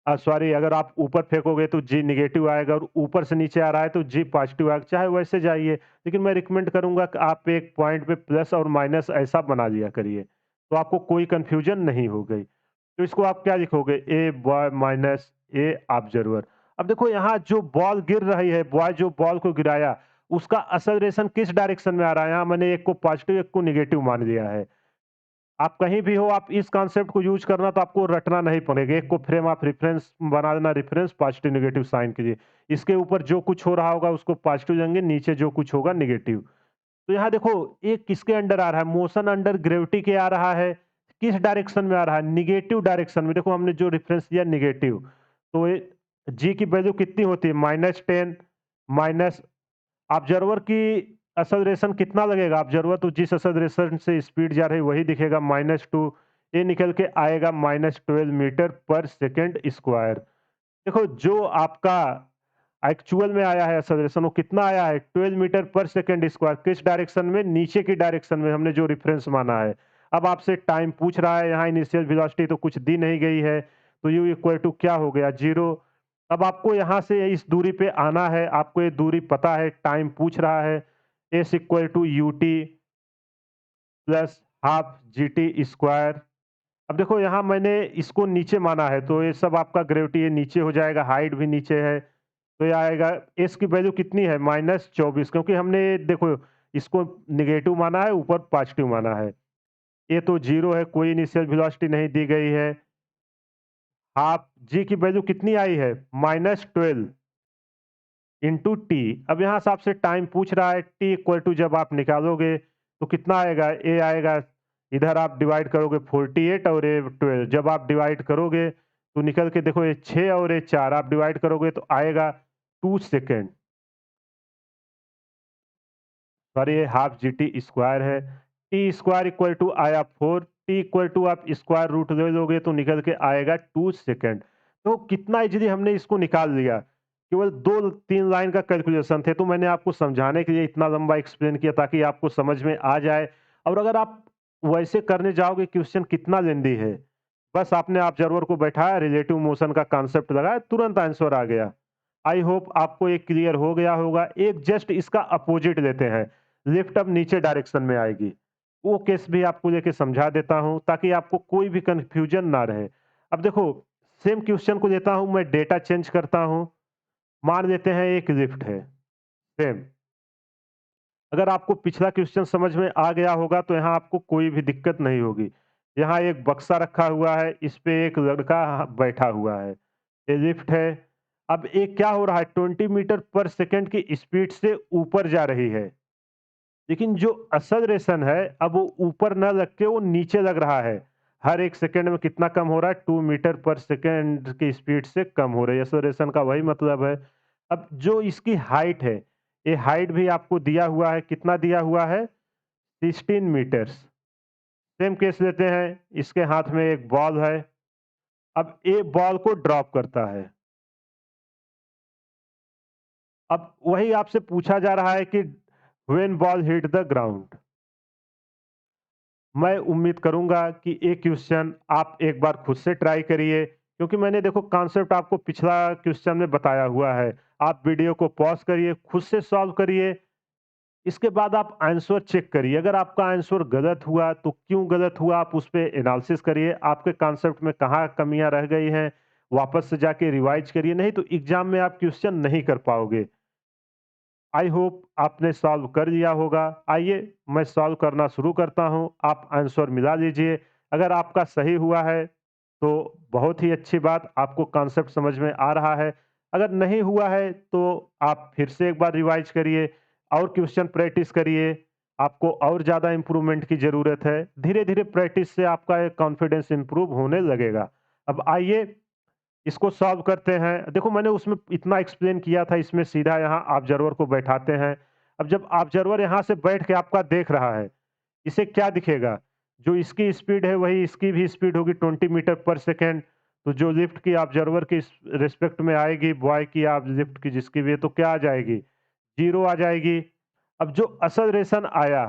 सॉरी, अगर आप ऊपर फेंकोगे तो जी नेगेटिव आएगा और ऊपर से नीचे आ रहा है तो जी पॉजिटिव आएगा। चाहे वैसे जाइए, लेकिन मैं रिकमेंड करूंगा कि आप एक पॉइंट पे प्लस और माइनस ऐसा बना लिया करिए, तो आपको कोई कंफ्यूजन नहीं हो गई। तो इसको आप क्या लिखोगे? ए बॉय माइनस ए ऑब्जर्वर। अब देखो यहाँ जो बॉल गिर रही है, बॉय जो बॉल को गिराया उसका एक्सेलरेशन किस डायरेक्शन में आ रहा है? यहाँ मैंने एक को पॉजिटिव एक को निगेटिव मान लिया है। आप कहीं भी हो, आप इस कॉन्सेप्ट को यूज़ करना तो आपको रटना नहीं पड़ेगा। एक को फ्रेम ऑफ रेफरेंस बना देना, रेफरेंस पॉजिटिव नेगेटिव साइन कीजिए। इसके ऊपर जो कुछ हो रहा होगा उसको पॉजिटिव लेंगे, नीचे जो कुछ होगा नेगेटिव। तो यहाँ देखो ये किसके अंडर आ रहा है? मोशन अंडर ग्रेविटी के आ रहा है। किस डायरेक्शन में आ रहा है? नेगेटिव डायरेक्शन में। देखो हमने जो रेफरेंस दिया नेगेटिव, तो ये जी की वैल्यू कितनी होती है? -10 माइनस ऑब्जर्वर की एक्सेलरेशन कितना लगेगा? ऑब्जर्वर तो जिस एक्सेलरेशन से स्पीड जा रही है वही दिखेगा, -2। ये निकल के आएगा -12 मीटर पर सेकंड स्क्वायर। देखो जो आपका एक्चुअल में आया है एक्सेलरेशन वो कितना आया है? 12 मीटर पर सेकंड स्क्वायर। किस डायरेक्शन में? नीचे की डायरेक्शन में, हमने जो रेफरेंस माना है। अब आपसे टाइम पूछ रहा है, यहाँ इनिशियल वेलोसिटी तो कुछ दी नहीं गई है, तो यू इक्वल टू क्या हो गया? 0। अब आपको यहाँ से इस दूरी पे आना है, आपको ये दूरी पता है, टाइम पूछ रहा है, s equal to UT plus half G T square. अब देखो यहाँ मैंने इसको नीचे माना है, तो ये सब आपका ग्रेविटी ये नीचे हो जाएगा, हाइट भी नीचे है, तो ये आएगा एस की वैल्यू कितनी है? -24, क्योंकि हमने देखो इसको नेगेटिव माना है, ऊपर पॉजिटिव माना है। ये तो 0 है, कोई इनिशियल वेलोसिटी नहीं दी गई है। हाफ जी की वैल्यू कितनी आई है? -12 इंटू टी। अब यहाँ से आपसे टाइम पूछ रहा है, टी इक्वल टू जब आप निकालोगे तो कितना आएगा? ए आएगा, इधर आप डिवाइड करोगे 48 और ये 12, जब आप डिवाइड करोगे तो निकल के देखो ये 6 और ये 4 आप डिवाइड करोगे तो आएगा 2 सेकेंड। सॉरी ये हाफ जी टी स्क्वायर है। टी स्क्वायर इक्वल टू आया 4, टी इक्वल टू आप स्क्वायर रूट ले लोगे तो निकल के आएगा 2 सेकेंड। तो कितना इजीली हमने इसको निकाल लिया। केवल 2-3 लाइन का कैलकुलेशन थे, तो मैंने आपको समझाने के लिए इतना लंबा एक्सप्लेन किया ताकि आपको समझ में आ जाए। और अगर आप वैसे करने जाओगे, क्वेश्चन कितना लेंदी है। बस आपने ऑब्जर्वर को बैठाया, रिलेटिव मोशन का कॉन्सेप्ट लगाया, तुरंत आंसर आ गया। आई होप आपको ये क्लियर हो गया होगा। एक जस्ट इसका अपोजिट लेते हैं, लिफ्ट अब नीचे डायरेक्शन में आएगी। वो केस भी आपको लेके समझा देता हूँ ताकि आपको कोई भी कंफ्यूजन ना रहे। अब देखो सेम क्वेश्चन को लेता हूँ, मैं डेटा चेंज करता हूँ। मान लेते हैं एक लिफ्ट है, सेम। अगर आपको पिछला क्वेश्चन समझ में आ गया होगा तो यहाँ आपको कोई भी दिक्कत नहीं होगी। यहाँ एक बक्सा रखा हुआ है, इस पे एक लड़का बैठा हुआ है। ये लिफ्ट है। अब ये क्या हो रहा है? 20 मीटर पर सेकंड की स्पीड से ऊपर जा रही है। लेकिन जो एक्सेलरेशन है, अब वो ऊपर ना लग के वो नीचे लग रहा है। हर 1 सेकंड में कितना कम हो रहा है? 2 मीटर पर सेकंड की स्पीड से कम हो रही है। एक्सेलरेशन का वही मतलब है। अब जो इसकी हाइट है, ये हाइट भी आपको दिया हुआ है। कितना दिया हुआ है? 16 मीटर्स। सेम केस लेते हैं, इसके हाथ में एक बॉल है। अब ये बॉल को ड्रॉप करता है। अब वही आपसे पूछा जा रहा है कि when ball hit the ground. मैं उम्मीद करूंगा कि ये क्वेश्चन आप एक बार खुद से ट्राई करिए, क्योंकि मैंने देखो कॉन्सेप्ट आपको पिछला क्वेश्चन में बताया हुआ है। आप वीडियो को पॉज करिए, खुद से सॉल्व करिए। इसके बाद आप आंसर चेक करिए। अगर आपका आंसर गलत हुआ तो क्यों गलत हुआ, आप उस पे एनालिसिस करिए। आपके कॉन्सेप्ट में कहाँ कमियां रह गई हैं, वापस से जाके रिवाइज करिए, नहीं तो एग्जाम में आप क्वेश्चन नहीं कर पाओगे। आई होप आपने सॉल्व कर लिया होगा। आइए मैं सॉल्व करना शुरू करता हूं, आप आंसर मिला लीजिए। अगर आपका सही हुआ है तो बहुत ही अच्छी बात, आपको कॉन्सेप्ट समझ में आ रहा है। अगर नहीं हुआ है तो आप फिर से एक बार रिवाइज करिए और क्वेश्चन प्रैक्टिस करिए। आपको और ज़्यादा इम्प्रूवमेंट की ज़रूरत है। धीरे धीरे प्रैक्टिस से आपका कॉन्फिडेंस इम्प्रूव होने लगेगा। अब आइए इसको सॉल्व करते हैं। देखो मैंने उसमें इतना एक्सप्लेन किया था, इसमें सीधा यहाँ ऑब्जर्वर को बैठाते हैं। अब जब ऑब्जर्वर यहाँ से बैठ के आपका देख रहा है, इसे क्या दिखेगा? जो इसकी स्पीड है वही इसकी भी स्पीड होगी, 20 मीटर पर सेकंड। तो जो लिफ्ट की ऑब्जर्वर की रिस्पेक्ट में आएगी, बॉय की या लिफ्ट की जिसकी भी है, तो क्या आ जाएगी? 0 आ जाएगी। अब जो एक्सेलरेशन आया,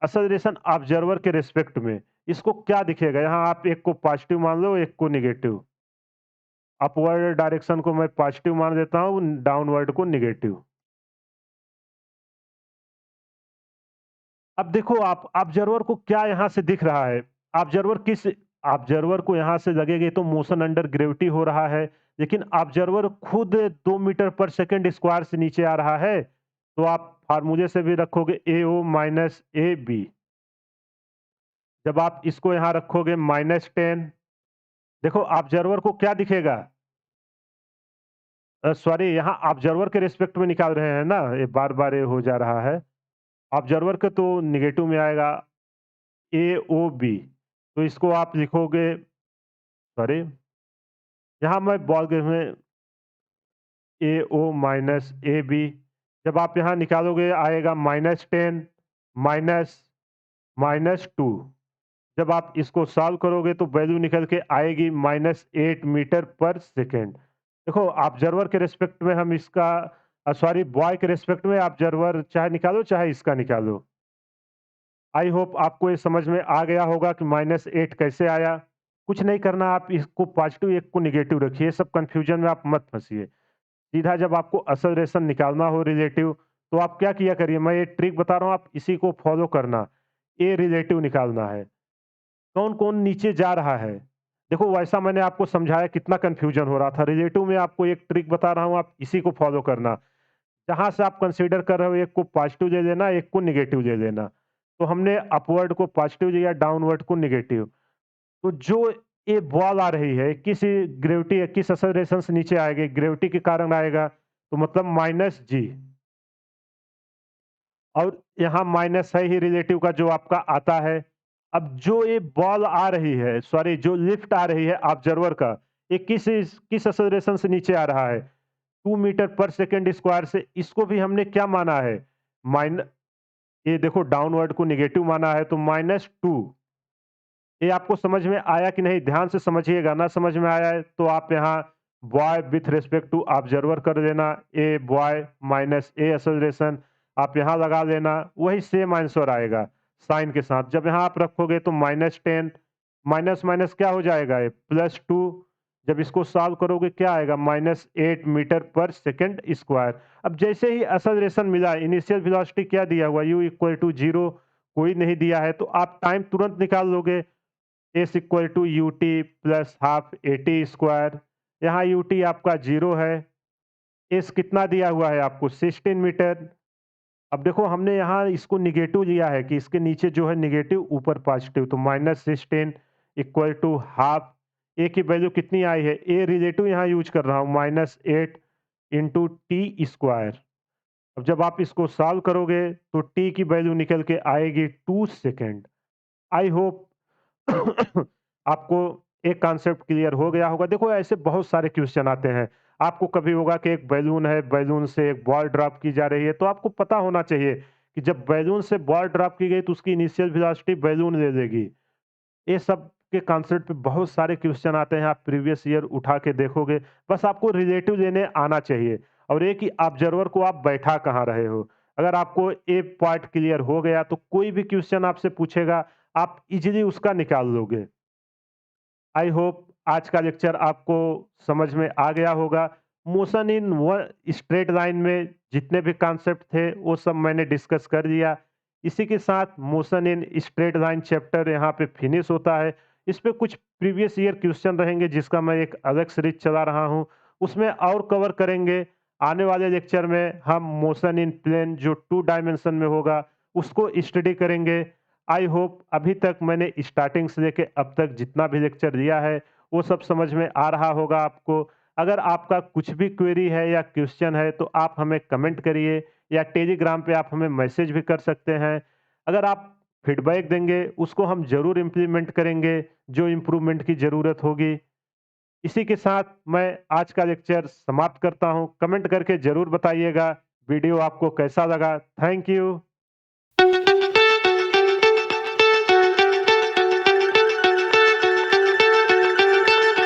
एक्सेलरेशन ऑब्जर्वर के रिस्पेक्ट में, इसको क्या दिखेगा? यहाँ आप एक को पॉजिटिव मान लो, एक को नेगेटिव। अपवर्ड डायरेक्शन को मैं पॉजिटिव मान देता हूँ, डाउनवर्ड को नेगेटिव। अब देखो आप ऑब्जर्वर को क्या यहाँ से दिख रहा है? ऑब्जर्वर किस ऑब्जर्वर को यहाँ से लगेगा तो मोशन अंडर ग्रेविटी हो रहा है, लेकिन ऑब्जर्वर खुद 2 मीटर पर सेकंड स्क्वायर से नीचे आ रहा है। तो आप फार्मूले से भी रखोगे ए ओ माइनस ए बी। जब आप इसको यहाँ रखोगे -10, देखो ऑब्जर्वर को क्या दिखेगा? सॉरी, यहाँ ऑब्जर्वर के रिस्पेक्ट में निकाल रहे हैं ना, ये बार-बार ये हो जा रहा है। ऑब्जर्वर के तो नेगेटिव में आएगा AOB, तो इसको आप लिखोगे, सॉरी, यहाँ मैं बॉल गेम में AO माइनस AB, जब आप यहाँ निकालोगे आएगा -10 माइनस -2। जब आप इसको सॉल्व करोगे तो वैल्यू निकल के आएगी -8 मीटर पर सेकेंड। देखो ऑब्जर्वर के रिस्पेक्ट में हम इसका सॉरी, बॉय के रिस्पेक्ट में ऑब्जर्वर चाहे निकालो चाहे इसका निकालो। आई होप आपको ये समझ में आ गया होगा कि -8 कैसे आया। कुछ नहीं करना, आप इसको पॉजिटिव एक को नेगेटिव रखिए, सब कंफ्यूजन में आप मत फंसिए। सीधा जब आपको असल रेशन निकालना हो रिलेटिव, तो आप क्या किया करिए, मैं ये ट्रिक बता रहा हूँ, आप इसी को फॉलो करना। ए रिलेटिव निकालना है, कौन कौन नीचे जा रहा है। देखो वैसा मैंने आपको समझाया, कितना कंफ्यूजन हो रहा था। रिलेटिव में आपको एक ट्रिक बता रहा हूँ, आप इसी को फॉलो करना। जहां से आप कंसीडर कर रहे हो, एक को पॉजिटिव ले लेना, एक को नेगेटिव ले लेना। तो हमने अपवर्ड को पॉजिटिव लिया, डाउनवर्ड को नेगेटिव। तो जो ये बॉल आ रही है, किस ग्रेविटी, किस एक्सेलरेशन से नीचे आएगी, ग्रेविटी के कारण आएगा, तो मतलब -G। और यहाँ माइनस है ही रिलेटिव का जो आपका आता है। अब जो ये बॉल आ रही है, सॉरी, जो लिफ्ट आ रही है ऑब्जर्वर का, ये किस एक्सेलरेशन से नीचे आ रहा है, 2 मीटर पर सेकंड स्क्वायर से। इसको भी हमने क्या माना है, माइन ये देखो डाउनवर्ड को नेगेटिव माना है, तो -2। ये आपको समझ में आया कि नहीं? ध्यान से समझिएगा, ना समझ में आया है तो आप यहाँ boy with respect to observer कर देना, a boy minus a acceleration आप यहाँ लगा लेना, वही सेम आंसर आएगा साइन के साथ। जब यहाँ आप रखोगे तो -10 माइनस माइनस क्या हो जाएगा, ये +2। जब इसको सॉल्व करोगे क्या आएगा, -8 मीटर पर सेकंड स्क्वायर। अब जैसे ही एक्सेलरेशन मिला, इनिशियल वेलोसिटी क्या दिया हुआ, u इक्वल टू 0 कोई नहीं दिया है, तो आप टाइम तुरंत निकाल लोगे। S equal to U T plus half A T square. यहाँ यू टी आपका 0 है। एस कितना दिया हुआ है आपको, 16 मीटर। अब देखो हमने यहाँ इसको निगेटिव लिया है कि इसके नीचे जो है निगेटिव, ऊपर पॉजिटिव, तो -16 इक्वल टू हाफ। ए की वैल्यू कितनी आई है, ए रिलेटिव यहाँ यूज कर रहा हूँ, -8 इंटू टी स्क्वायर। अब जब आप इसको सॉल्व करोगे तो टी की वैल्यू निकल के आएगी 2 सेकेंड। आई होप आपको एक कॉन्सेप्ट क्लियर हो गया होगा। देखो ऐसे बहुत सारे क्वेश्चन आते हैं। आपको कभी होगा कि एक बैलून है, बैलून से एक बॉल ड्रॉप की जा रही है, तो आपको पता होना चाहिए कि जब बैलून से बॉल ड्रॉप की गई तो उसकी इनिशियल वेलोसिटी बैलून ले लेगी। ये सब के कॉन्सेप्ट पे बहुत सारे क्वेश्चन आते हैं, आप प्रीवियस ईयर उठा के देखोगे। बस आपको रिलेटिव लेने आना चाहिए, और एक ही ऑब्जर्वर को आप बैठा कहाँ रहे हो। अगर आपको ये पार्ट क्लियर हो गया तो कोई भी क्वेश्चन आपसे पूछेगा, आप इजीली उसका निकाल लोगे। आई होप आज का लेक्चर आपको समझ में आ गया होगा। Motion in one straight line में जितने भी कॉन्सेप्ट थे वो सब मैंने डिस्कस कर दिया। इसी के साथ motion in straight line chapter यहाँ पे फिनिश होता है। इस पे कुछ प्रीवियस ईयर क्वेश्चन रहेंगे जिसका मैं एक अलग सीरीज चला रहा हूँ, उसमें और कवर करेंगे। आने वाले लेक्चर में हम मोशन इन प्लेन जो 2 डायमेंशन में होगा उसको स्टडी करेंगे। आई होप अभी तक मैंने स्टार्टिंग से लेके अब तक जितना भी लेक्चर दिया है वो सब समझ में आ रहा होगा आपको। अगर आपका कुछ भी क्वेरी है या क्वेश्चन है तो आप हमें कमेंट करिए, या टेलीग्राम पे आप हमें मैसेज भी कर सकते हैं। अगर आप फीडबैक देंगे उसको हम ज़रूर इम्प्लीमेंट करेंगे, जो इम्प्रूवमेंट की ज़रूरत होगी। इसी के साथ मैं आज का लेक्चर समाप्त करता हूँ। कमेंट करके ज़रूर बताइएगा वीडियो आपको कैसा लगा। Thank you.